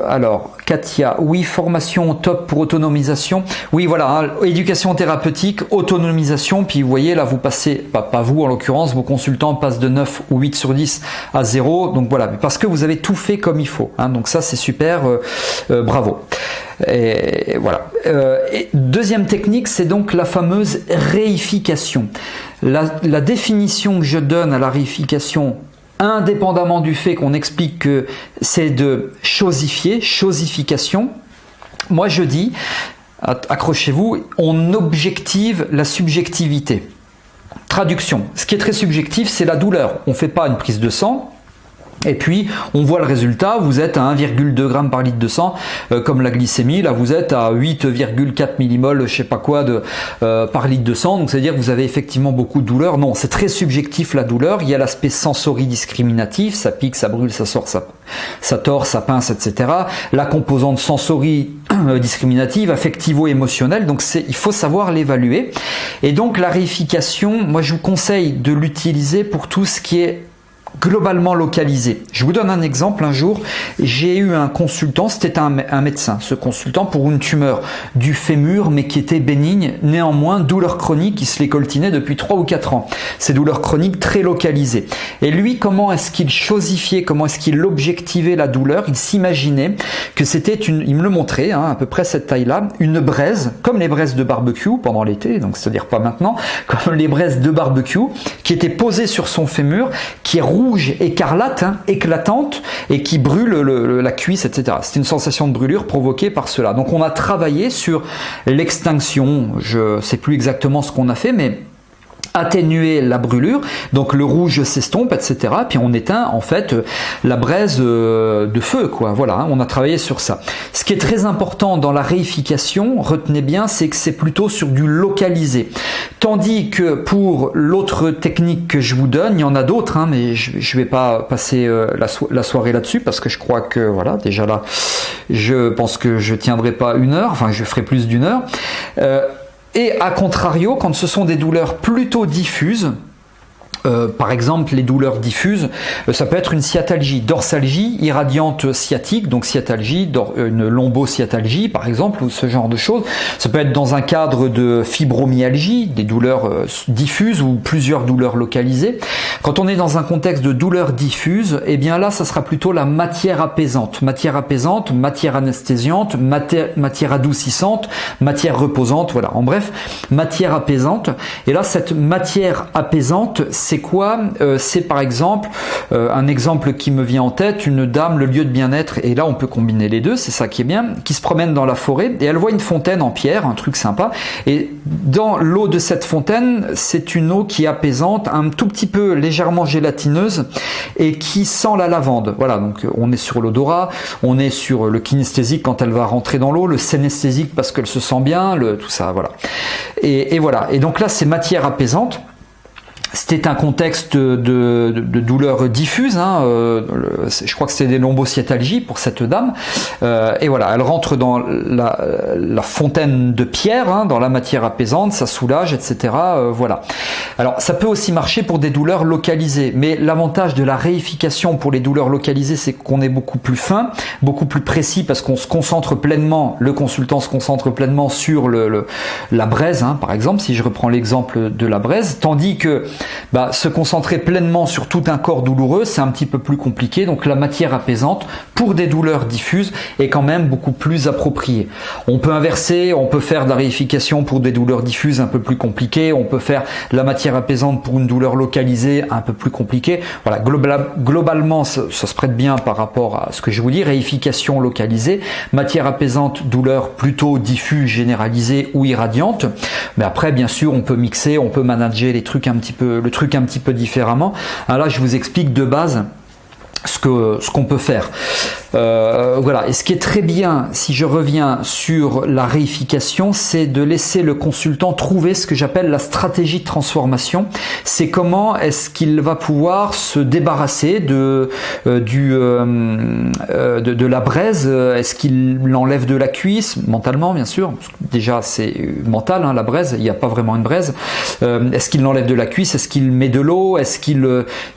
alors Katia, oui, formation top pour autonomisation, oui voilà, éducation thérapeutique, autonomisation, puis vous voyez là vous passez, pas vous en l'occurrence, vos consultants passent de 9 ou 8 sur 10 à 0, donc voilà, parce que vous avez tout fait comme il faut, donc ça c'est super, bravo. Et voilà. Et deuxième technique, c'est donc la fameuse réification. La définition que je donne à la réification, indépendamment du fait qu'on explique que c'est de chosification, moi je dis, accrochez-vous, on objective la subjectivité. Traduction, ce qui est très subjectif, c'est la douleur. On ne fait pas une prise de sang, et puis on voit le résultat, vous êtes à 1,2 g par litre de sang, comme la glycémie, là vous êtes à 8,4 millimoles, je sais pas quoi, par litre de sang, donc c'est à dire que vous avez effectivement beaucoup de douleur. Non, c'est très subjectif la douleur, il y a l'aspect sensoridiscriminatif, ça pique, ça brûle, ça sort, ça tord, ça pince, etc. La composante sensoridiscriminative, affectivo-émotionnelle, donc il faut savoir l'évaluer. Et donc la réification, moi je vous conseille de l'utiliser pour tout ce qui est globalement localisé. Je vous donne un exemple. Un jour, j'ai eu un consultant, c'était un médecin, ce consultant, pour une tumeur du fémur, mais qui était bénigne, néanmoins, douleur chronique qui se les coltinait depuis 3 ou 4 ans. Ces douleurs chroniques très localisées. Et lui, comment est-ce qu'il chosifiait, comment est-ce qu'il objectivait la douleur? Il s'imaginait que c'était il me le montrait, à peu près cette taille-là, une braise, comme les braises de barbecue pendant l'été, donc c'est-à-dire pas maintenant, comme les braises de barbecue, qui étaient posées sur son fémur, qui est rouge écarlate, éclatante, et qui brûle la cuisse, etc. C'est une sensation de brûlure provoquée par cela. Donc on a travaillé sur l'extinction, je ne sais plus exactement ce qu'on a fait, mais atténuer la brûlure, donc le rouge s'estompe, etc. Puis on éteint en fait la braise de feu, quoi. Voilà, hein, on a travaillé sur ça. Ce qui est très important dans la réification, retenez bien, c'est que c'est plutôt sur du localisé. Tandis que pour l'autre technique que je vous donne, il y en a d'autres, hein, mais je vais pas passer la soirée là-dessus parce que je crois que voilà, déjà là, je pense que je tiendrai pas 1 heure, enfin je ferai plus d'1 heure. Et à contrario, quand ce sont des douleurs plutôt diffuses, par exemple, les douleurs diffuses, ça peut être une sciatalgie, dorsalgie, irradiante sciatique, donc sciatalgie, une lombosciatalgie par exemple, ou ce genre de choses. Ça peut être dans un cadre de fibromyalgie, des douleurs diffuses ou plusieurs douleurs localisées. Quand on est dans un contexte de douleurs diffuses, eh bien là, ça sera plutôt la matière apaisante, matière anesthésiante, matière adoucissante, matière reposante, voilà. En bref, matière apaisante. Et là, cette matière apaisante, c'est quoi? C'est par exemple, un exemple qui me vient en tête, une dame, le lieu de bien-être, et là on peut combiner les deux, c'est ça qui est bien, qui se promène dans la forêt et elle voit une fontaine en pierre, un truc sympa, et dans l'eau de cette fontaine, c'est une eau qui est apaisante, un tout petit peu légèrement gélatineuse et qui sent la lavande. Voilà, donc on est sur l'odorat, on est sur le kinesthésique quand elle va rentrer dans l'eau, le synesthésique parce qu'elle se sent bien, tout ça, voilà. Et voilà, et donc là c'est matière apaisante. C'était un contexte de douleur diffuse, hein, je crois que c'était des lombosciatalgies pour cette dame, et voilà, elle rentre dans la fontaine de pierre, hein, dans la matière apaisante, ça soulage, etc. Voilà. Alors ça peut aussi marcher pour des douleurs localisées, mais l'avantage de la réification pour les douleurs localisées, c'est qu'on est beaucoup plus fin, beaucoup plus précis, parce qu'on se concentre pleinement, le consultant se concentre pleinement sur la braise, hein, par exemple, si je reprends l'exemple de la braise, tandis que se concentrer pleinement sur tout un corps douloureux, c'est un petit peu plus compliqué. Donc la matière apaisante pour des douleurs diffuses est quand même beaucoup plus appropriée. On peut inverser, on peut faire de la réification pour des douleurs diffuses un peu plus compliquées, on peut faire de la matière apaisante pour une douleur localisée un peu plus compliquée. Voilà, globalement ça se prête bien par rapport à ce que je vous dis, réification localisée, matière apaisante, douleur plutôt diffuse, généralisée ou irradiante. Mais après bien sûr on peut mixer, on peut manager le truc un petit peu différemment. Alors là, je vous explique de base ce qu'on peut faire. Voilà. Et ce qui est très bien, si je reviens sur la réification, c'est de laisser le consultant trouver ce que j'appelle la stratégie de transformation. C'est comment est-ce qu'il va pouvoir se débarrasser de la braise. Est-ce qu'il l'enlève de la cuisse, mentalement bien sûr, parce que déjà c'est mental, hein, la braise, il n'y a pas vraiment une braise. Est-ce qu'il l'enlève de la cuisse? Est-ce qu'il met de l'eau? Est-ce qu'il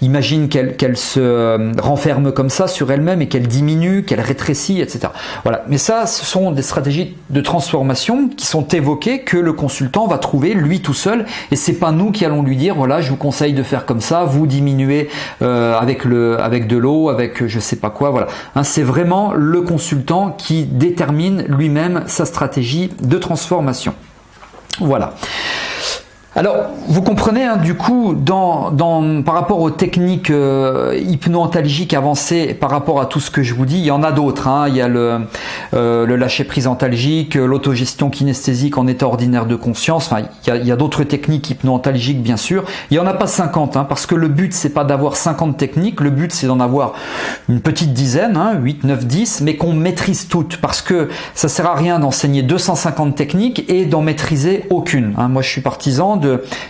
imagine qu'elle se renferme comme ça sur elle-même et qu'elle diminue, qu'elle rétrécit, etc. Voilà. Mais ça, ce sont des stratégies de transformation qui sont évoquées, que le consultant va trouver lui tout seul, et c'est pas nous qui allons lui dire voilà, je vous conseille de faire comme ça, vous diminuez avec de l'eau, avec je sais pas quoi, voilà. Hein, c'est vraiment le consultant qui détermine lui-même sa stratégie de transformation. Voilà. Alors, vous comprenez, hein, du coup, par rapport aux techniques hypno-antalgiques avancées, par rapport à tout ce que je vous dis, il y en a d'autres. Hein. Il y a le lâcher-prise antalgique, l'autogestion kinesthésique en état ordinaire de conscience. Enfin, il y a d'autres techniques hypno-antalgiques, bien sûr. Il n'y en a pas 50, hein, parce que le but, c'est pas d'avoir 50 techniques. Le but, c'est d'en avoir une petite dizaine, hein, 8, 9, 10, mais qu'on maîtrise toutes, parce que ça sert à rien d'enseigner 250 techniques et d'en maîtriser aucune. Hein. Moi, je suis partisan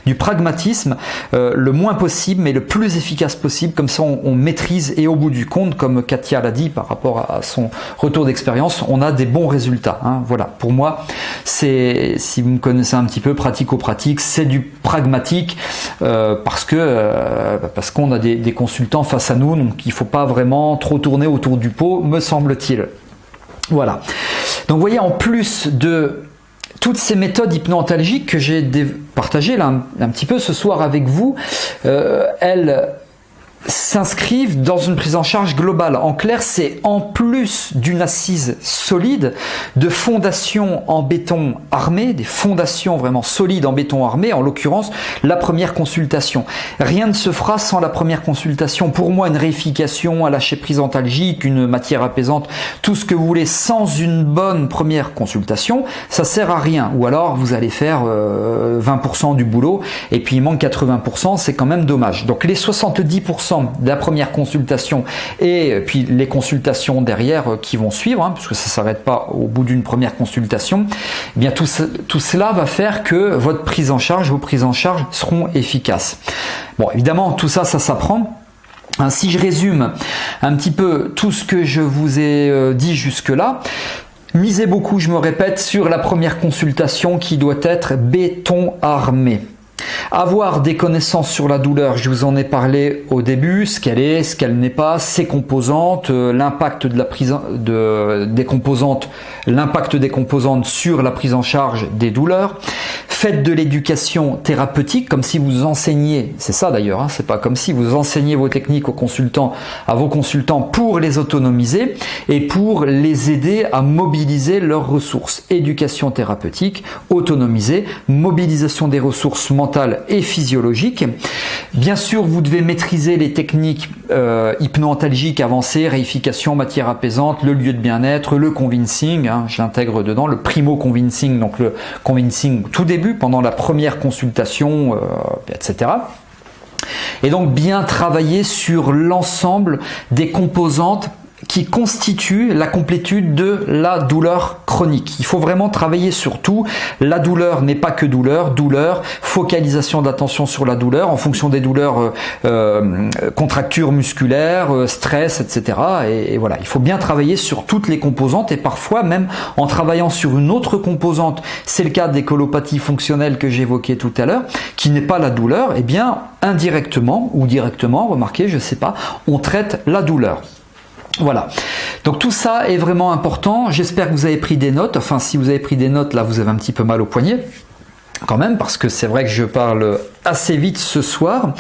du pragmatisme, le moins possible mais le plus efficace possible, comme ça on maîtrise, et au bout du compte, comme Katia l'a dit par rapport à son retour d'expérience, on a des bons résultats, hein. Voilà, pour moi c'est, si vous me connaissez un petit peu, pratico-pratique, c'est du pragmatique, parce qu'on a des consultants face à nous, donc il ne faut pas vraiment trop tourner autour du pot, me semble-t-il. Voilà, donc vous voyez, en plus de toutes ces méthodes hypno-antalgiques que j'ai partagées là un petit peu ce soir avec vous, elles s'inscrivent dans une prise en charge globale. En clair, c'est en plus d'une assise solide, de fondations en béton armé, des fondations vraiment solides en béton armé, en l'occurrence la première consultation. Rien ne se fera sans la première consultation. Pour moi, une réification, un lâcher prise antalgique, une matière apaisante, tout ce que vous voulez, sans une bonne première consultation, ça sert à rien. Ou alors vous allez faire 20% du boulot et puis il manque 80%, c'est quand même dommage. Donc les 70% de la première consultation et puis les consultations derrière qui vont suivre, puisque ça ne s'arrête pas au bout d'une première consultation, eh bien tout cela va faire que votre prise en charge, vos prises en charge seront efficaces. Bon, évidemment, tout ça, ça s'apprend. Si je résume un petit peu tout ce que je vous ai dit jusque-là, misez beaucoup, je me répète, sur la première consultation qui doit être béton armé. Avoir des connaissances sur la douleur, je vous en ai parlé au début, ce qu'elle est, ce qu'elle n'est pas, ses composantes, l'impact de la prise des composantes, l'impact des composantes sur la prise en charge des douleurs. Faites de l'éducation thérapeutique comme si vous enseigniez, c'est ça d'ailleurs, c'est pas comme si vous enseigniez vos techniques aux consultants, à vos consultants pour les autonomiser et pour les aider à mobiliser leurs ressources. Éducation thérapeutique, autonomiser, mobilisation des ressources mentales et physiologiques. Bien sûr, vous devez maîtriser les techniques hypno-antalgiques avancées, réification, matière apaisante, le lieu de bien-être, le convincing, je l'intègre dedans, le primo-convincing, donc le convincing tout début, pendant la première consultation, etc. Et donc bien travailler sur l'ensemble des composantes qui constitue la complétude de la douleur chronique. Il faut vraiment travailler sur tout. La douleur n'est pas que douleur, focalisation de l'attention sur la douleur en fonction des douleurs, contractures musculaires, stress, etc. Et voilà, il faut bien travailler sur toutes les composantes et parfois même en travaillant sur une autre composante. C'est le cas des colopathies fonctionnelles que j'évoquais tout à l'heure, qui n'est pas la douleur. Eh bien, indirectement ou directement, remarquez, je ne sais pas, on traite la douleur. Voilà, donc tout ça est vraiment important. J'espère que vous avez pris des notes. Enfin, si vous avez pris des notes, là, vous avez un petit peu mal au poignet quand même, parce que c'est vrai que je parle assez vite ce soir.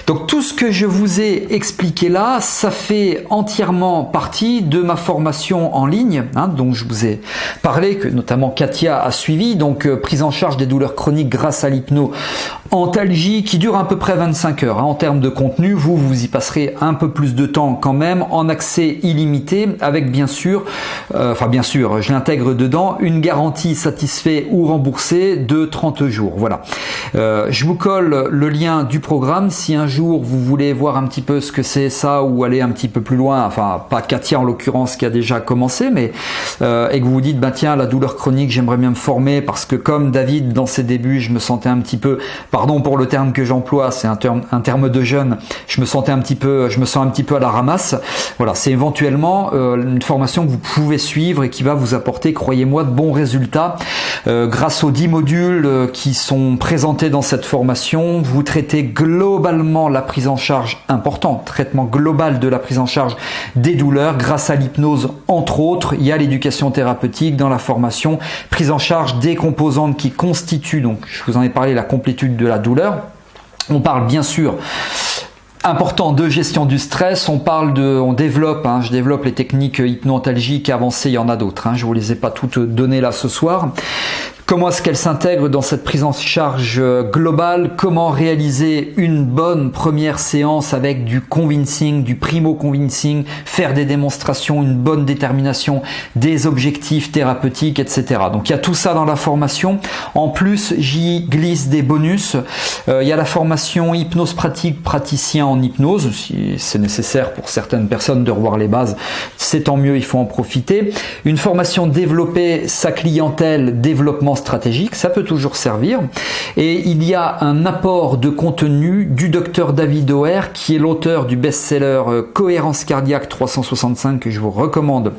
Donc tout ce que je vous ai expliqué là, ça fait entièrement partie de ma formation en ligne, dont je vous ai parlé, que notamment Katia a suivi, donc prise en charge des douleurs chroniques grâce à l'hypno-antalgie, qui dure à peu près 25 heures. En termes de contenu, vous y passerez un peu plus de temps quand même, en accès illimité, avec bien sûr, je l'intègre dedans, une garantie satisfait ou remboursée de 30 jours. Voilà. Je vous colle le lien du programme si un jour vous voulez voir un petit peu ce que c'est ça ou aller un petit peu plus loin, enfin pas Katia en l'occurrence qui a déjà commencé, mais et que vous vous dites tiens, la douleur chronique, j'aimerais bien me former parce que comme David dans ses débuts, je me sentais un petit peu, pardon pour le terme que j'emploie, c'est un terme de jeune, je me sens un petit peu à la ramasse. Voilà, c'est éventuellement une formation que vous pouvez suivre et qui va vous apporter, croyez-moi, de bons résultats grâce aux 10 modules qui sont présentés dans cette formation. Vous traitez globalement la prise en charge, important, traitement global de la prise en charge des douleurs grâce à l'hypnose entre autres. Il y a l'éducation thérapeutique dans la formation, prise en charge des composantes qui constituent, donc je vous en ai parlé, la complétude de la douleur. On parle bien sûr important de gestion du stress, je développe les techniques hypno-antalgiques avancées, il y en a d'autres, je vous les ai pas toutes données là ce soir. Comment est-ce qu'elle s'intègre dans cette prise en charge globale? Comment réaliser une bonne première séance avec du convincing, du primo-convincing, faire des démonstrations, une bonne détermination des objectifs thérapeutiques, etc. Donc il y a tout ça dans la formation. En plus, j'y glisse des bonus. Il y a la formation hypnose pratique, praticien en hypnose. Si c'est nécessaire pour certaines personnes de revoir les bases, c'est tant mieux, il faut en profiter. Une formation développer sa clientèle, développement stratégique, ça peut toujours servir. Et il y a un apport de contenu du docteur David O'Hare, qui est l'auteur du best-seller Cohérence cardiaque 365 que je vous recommande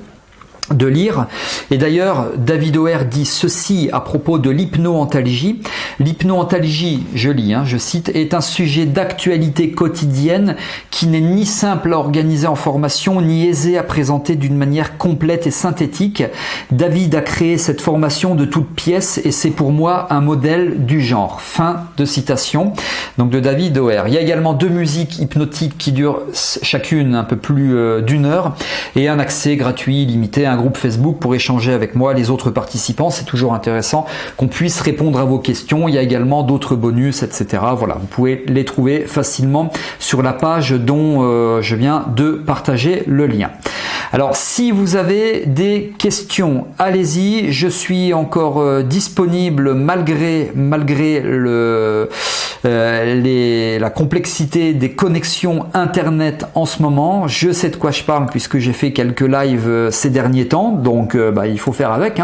de lire. Et d'ailleurs, David O'Hare dit ceci à propos de l'hypno-antalgie. L'hypno-antalgie, je lis, je cite, est un sujet d'actualité quotidienne qui n'est ni simple à organiser en formation, ni aisé à présenter d'une manière complète et synthétique. David a créé cette formation de toutes pièces et c'est pour moi un modèle du genre. Fin de citation. Donc de David O'Hare. Il y a également 2 musiques hypnotiques qui durent chacune un peu plus d'1 heure et un accès gratuit, limité à un groupe Facebook pour échanger avec moi, les autres participants. C'est toujours intéressant qu'on puisse répondre à vos questions. Il y a également d'autres bonus, etc. Voilà, vous pouvez les trouver facilement sur la page dont je viens de partager le lien. Alors, si vous avez des questions, allez-y. Je suis encore disponible malgré la complexité des connexions Internet en ce moment. Je sais de quoi je parle puisque j'ai fait quelques lives ces derniers temps, donc il faut faire avec.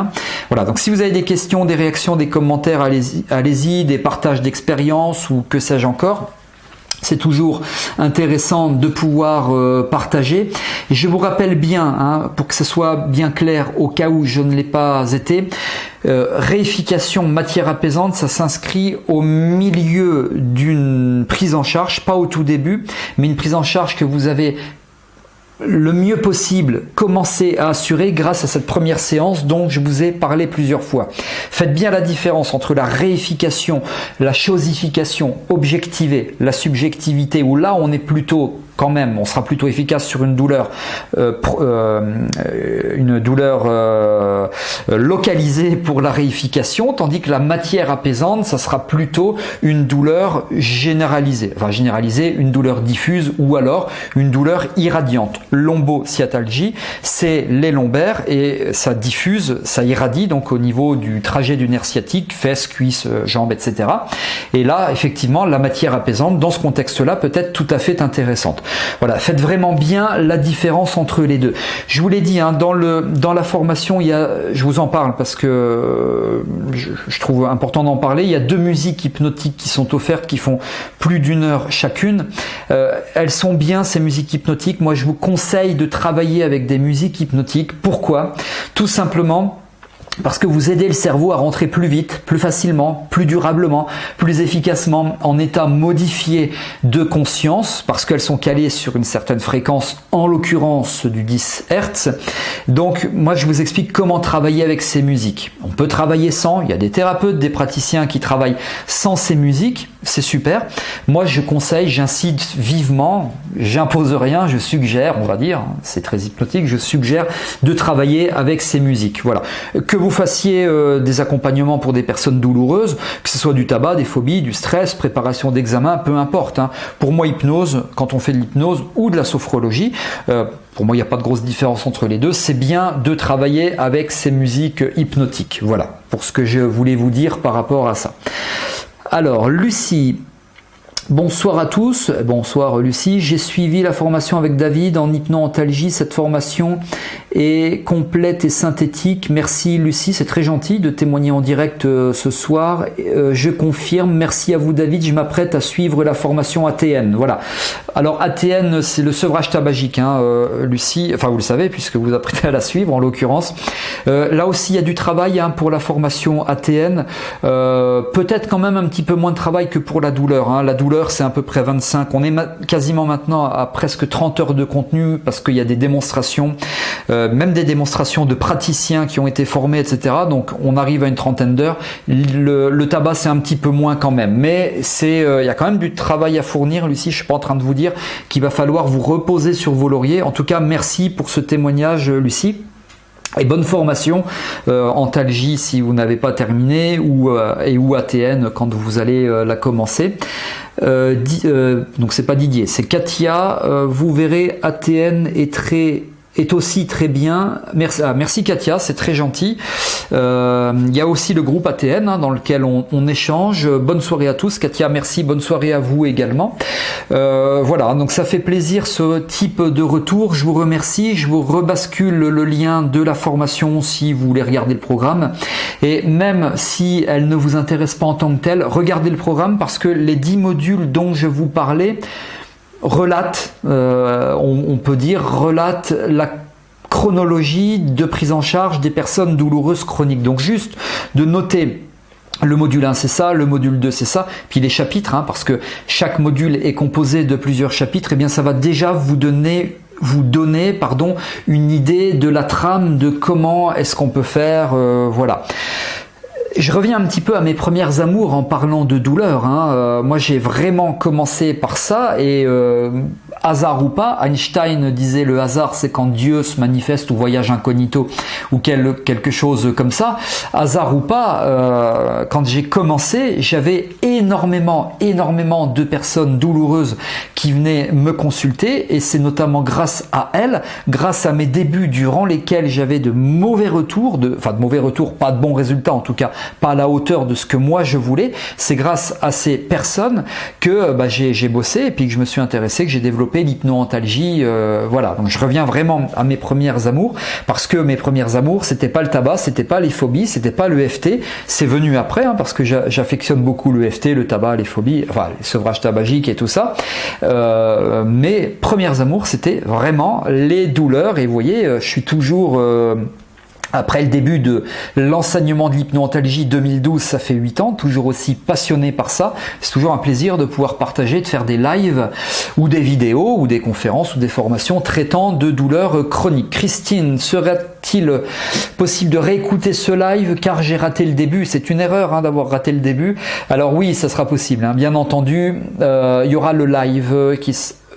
Voilà, donc si vous avez des questions, des réactions, des commentaires, allez-y, des partages d'expériences ou que sais-je encore. C'est toujours intéressant de pouvoir partager. Et je vous rappelle bien, pour que ce soit bien clair au cas où je ne l'ai pas été, réification matière apaisante, ça s'inscrit au milieu d'une prise en charge, pas au tout début, mais une prise en charge que vous avez le mieux possible commencer à assurer grâce à cette première séance dont je vous ai parlé plusieurs fois. Faites bien la différence entre la réification, la chosification objectivée, la subjectivité, où là on est plutôt quand même, on sera plutôt efficace sur une douleur localisée pour la réification, tandis que la matière apaisante, ça sera plutôt une douleur généralisée. Enfin généralisée, une douleur diffuse ou alors une douleur irradiante. Lombosciatalgie, c'est les lombaires et ça diffuse, ça irradie donc au niveau du trajet du nerf sciatique, fesses, cuisses, jambes, etc. Et là, effectivement, la matière apaisante, dans ce contexte-là, peut être tout à fait intéressante. Voilà, faites vraiment bien la différence entre les deux. Je vous l'ai dit, dans la formation, je vous en parle parce que je trouve important d'en parler. Il y a 2 musiques hypnotiques qui sont offertes, qui font plus d'1 heure chacune. Elles sont bien, ces musiques hypnotiques. Moi, je vous conseille de travailler avec des musiques hypnotiques. Pourquoi ? Tout simplement parce que vous aidez le cerveau à rentrer plus vite, plus facilement, plus durablement, plus efficacement en état modifié de conscience, parce qu'elles sont calées sur une certaine fréquence, en l'occurrence du 10 Hz. Donc moi je vous explique comment travailler avec ces musiques. On peut travailler sans, il y a des thérapeutes, des praticiens qui travaillent sans ces musiques, c'est super. Moi je conseille, j'incite vivement, j'impose rien, je suggère, on va dire, c'est très hypnotique, je suggère de travailler avec ces musiques. Voilà. Que vous fassiez des accompagnements pour des personnes douloureuses, que ce soit du tabac, des phobies, du stress, préparation d'examen, peu importe. Pour moi, hypnose, quand on fait de l'hypnose ou de la sophrologie, pour moi, il n'y a pas de grosse différence entre les deux. C'est bien de travailler avec ces musiques hypnotiques. Voilà, pour ce que je voulais vous dire par rapport à ça. Alors, Lucie... Bonsoir à tous, bonsoir Lucie, j'ai suivi la formation avec David en hypno-antalgie, cette formation est complète et synthétique, merci Lucie, c'est très gentil de témoigner en direct ce soir, je confirme, merci à vous David, je m'apprête à suivre la formation ATN, voilà. Alors ATN c'est le sevrage tabagique, Lucie, enfin vous le savez puisque vous vous apprêtez à la suivre en l'occurrence, là aussi il y a du travail pour la formation ATN, peut-être quand même un petit peu moins de travail que pour la douleur, la douleur c'est à peu près 25, on est quasiment maintenant à presque 30 heures de contenu parce qu'il y a des démonstrations, même des démonstrations de praticiens qui ont été formés, etc. Donc on arrive à une trentaine d'heures. Le tabac c'est un petit peu moins quand même, mais il y a quand même du travail à fournir. Lucie, je suis pas en train de vous dire qu'il va falloir vous reposer sur vos lauriers. En tout cas, merci pour ce témoignage, Lucie. Et bonne formation antalgie si vous n'avez pas terminé ou ATN quand vous allez la commencer. Donc c'est pas Didier, c'est Katia. Vous verrez ATN est aussi très bien. Merci Katia, c'est très gentil. Il y a aussi le groupe ATN dans lequel on échange. Bonne soirée à tous. Katia, merci. Bonne soirée à vous également. Voilà, donc ça fait plaisir ce type de retour. Je vous remercie. Je vous rebascule le lien de la formation si vous voulez regarder le programme. Et même si elle ne vous intéresse pas en tant que telle, regardez le programme parce que les 10 modules dont je vous parlais relate la chronologie de prise en charge des personnes douloureuses chroniques. Donc juste de noter le module 1 c'est ça, le module 2 c'est ça, puis les chapitres, parce que chaque module est composé de plusieurs chapitres, et bien ça va déjà vous donner une idée de la trame, de comment est-ce qu'on peut faire, voilà. Je reviens un petit peu à mes premières amours en parlant de douleur. Moi, j'ai vraiment commencé par ça et hasard ou pas, Einstein disait le hasard, c'est quand Dieu se manifeste ou voyage incognito ou quelque chose comme ça. Hasard ou pas, quand j'ai commencé, j'avais énormément de personnes douloureuses qui venaient me consulter et c'est notamment grâce à elles, grâce à mes débuts durant lesquels j'avais de mauvais retours, pas de bons résultats en tout cas, pas à la hauteur de ce que moi je voulais. C'est grâce à ces personnes que j'ai bossé et puis que je me suis intéressé, que j'ai développé l'hypnoantalgie. Voilà, donc je reviens vraiment à mes premières amours parce que mes premières amours, c'était pas le tabac, c'était pas les phobies, c'était pas l'EFT. C'est venu après parce que j'affectionne beaucoup l'EFT, le tabac, les phobies, enfin les sevrages tabagiques et tout ça. Mes premières amours, c'était vraiment les douleurs et vous voyez, je suis toujours après le début de l'enseignement de l'hypnoantalgie 2012, ça fait 8 ans, toujours aussi passionné par ça. C'est toujours un plaisir de pouvoir partager, de faire des lives ou des vidéos ou des conférences ou des formations traitant de douleurs chroniques. Christine, serait-il possible de réécouter ce live car j'ai raté le début? C'est une erreur d'avoir raté le début. Alors oui, ça sera possible. Bien entendu, il y aura le live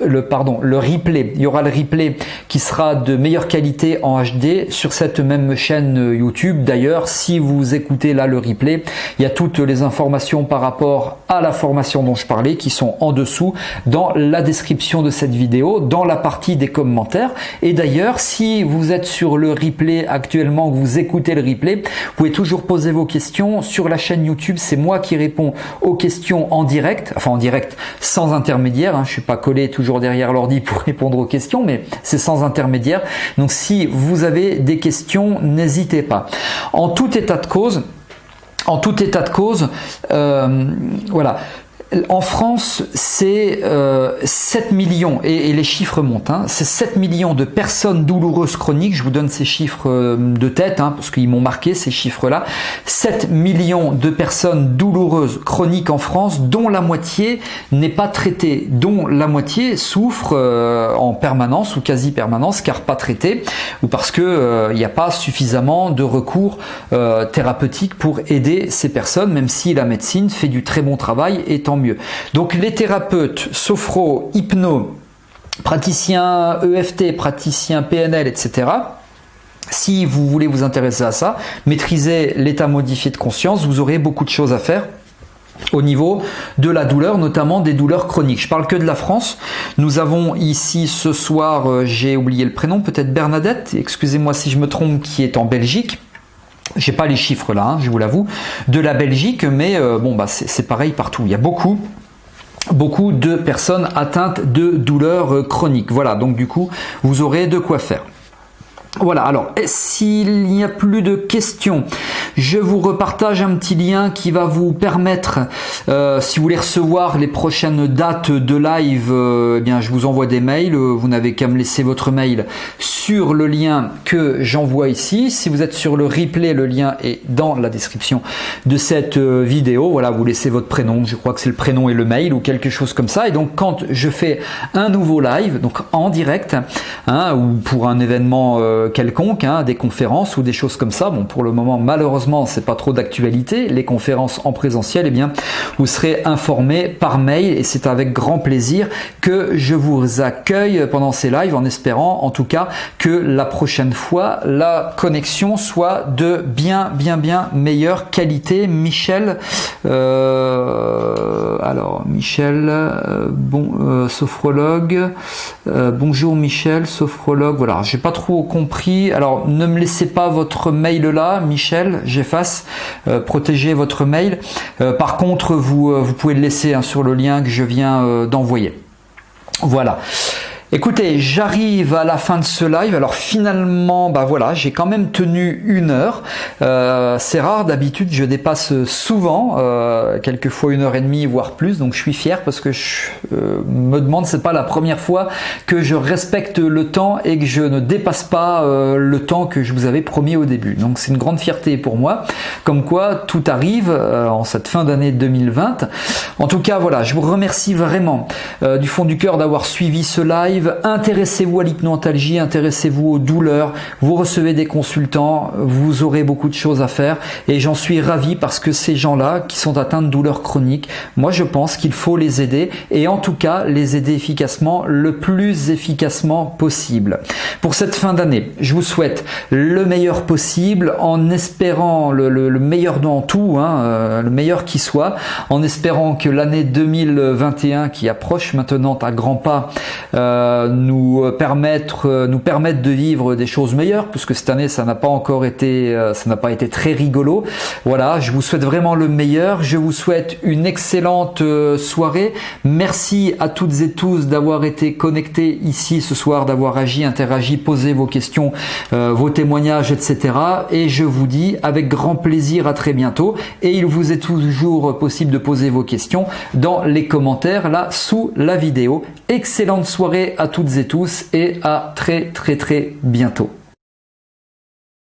le replay. Il y aura le replay qui sera de meilleure qualité en HD sur cette même chaîne YouTube. D'ailleurs, si vous écoutez là le replay, il y a toutes les informations par rapport à la formation dont je parlais qui sont en dessous dans la description de cette vidéo, dans la partie des commentaires. Et d'ailleurs, si vous êtes sur le replay actuellement, que vous écoutez le replay, vous pouvez toujours poser vos questions sur la chaîne YouTube. C'est moi qui réponds aux questions en direct, enfin en direct sans intermédiaire. Je suis pas collé toujours derrière l'ordi pour répondre aux questions, mais c'est sans intermédiaire. Donc si vous avez des questions, n'hésitez pas. En tout état de cause, voilà. En France, c'est 7 millions, et les chiffres montent, c'est 7 millions de personnes douloureuses chroniques. Je vous donne ces chiffres de tête, parce qu'ils m'ont marqué ces chiffres-là. 7 millions de personnes douloureuses chroniques en France, dont la moitié n'est pas traitée, dont la moitié souffre en permanence ou quasi-permanence, car pas traitée, ou parce que il n'y a pas suffisamment de recours thérapeutiques pour aider ces personnes, même si la médecine fait du très bon travail, et tant mieux. Donc les thérapeutes, sophro, hypno, praticiens EFT, praticiens PNL, etc. Si vous voulez vous intéresser à ça, maîtriser l'état modifié de conscience, vous aurez beaucoup de choses à faire au niveau de la douleur, notamment des douleurs chroniques. Je parle que de la France. Nous avons ici ce soir, j'ai oublié le prénom, peut-être Bernadette, excusez-moi si je me trompe, qui est en Belgique. J'ai pas les chiffres là, je vous l'avoue, de la Belgique, mais c'est pareil partout. Il y a beaucoup de personnes atteintes de douleurs chroniques. Voilà, donc du coup, vous aurez de quoi faire. Voilà, alors s'il n'y a plus de questions, je vous repartage un petit lien qui va vous permettre, si vous voulez recevoir les prochaines dates de live, je vous envoie des mails, vous n'avez qu'à me laisser votre mail sur le lien que j'envoie ici. Si vous êtes sur le replay, le lien est dans la description de cette vidéo. Voilà, vous laissez votre prénom, je crois que c'est le prénom et le mail ou quelque chose comme ça. Et donc quand je fais un nouveau live, donc en direct, ou pour un événement quelconque, des conférences ou des choses comme ça. Bon, pour le moment, malheureusement, c'est pas trop d'actualité. Les conférences en présentiel, vous serez informés par mail et c'est avec grand plaisir que je vous accueille pendant ces lives en espérant, en tout cas, que la prochaine fois, la connexion soit de bien meilleure qualité. Michel, sophrologue. Bonjour Michel, sophrologue. Voilà, j'ai pas trop compris. Alors, ne me laissez pas votre mail là, Michel, j'efface. Protégez votre mail. Par contre, vous pouvez le laisser sur le lien que je viens d'envoyer. Voilà. Écoutez, j'arrive à la fin de ce live. Alors finalement, bah voilà, j'ai quand même tenu 1 heure. C'est rare, d'habitude je dépasse souvent, quelquefois 1h30 voire plus. Donc je suis fier parce que je me demande, c'est pas la première fois que je respecte le temps et que je ne dépasse pas le temps que je vous avais promis au début. Donc c'est une grande fierté pour moi. Comme quoi tout arrive en cette fin d'année 2020. En tout cas, voilà, je vous remercie vraiment du fond du cœur d'avoir suivi ce live. Intéressez-vous à l'hypnoantalgie, intéressez-vous aux douleurs, vous recevez des consultants, vous aurez beaucoup de choses à faire et j'en suis ravi parce que ces gens-là qui sont atteints de douleurs chroniques, moi je pense qu'il faut les aider et en tout cas les aider efficacement, le plus efficacement possible. Pour cette fin d'année, je vous souhaite le meilleur possible en espérant le meilleur dans tout, le meilleur qui soit, en espérant que l'année 2021 qui approche maintenant à grands pas nous permettre de vivre des choses meilleures, puisque cette année ça n'a pas été très rigolo. Voilà, je vous souhaite vraiment le meilleur, je vous souhaite une excellente soirée. Merci à toutes et tous d'avoir été connectés ici ce soir, d'avoir interagi, posé vos questions, vos témoignages, etc. Et je vous dis avec grand plaisir à très bientôt. Et il vous est toujours possible de poser vos questions dans les commentaires là sous la vidéo. Excellente soirée à toutes et tous et à très bientôt.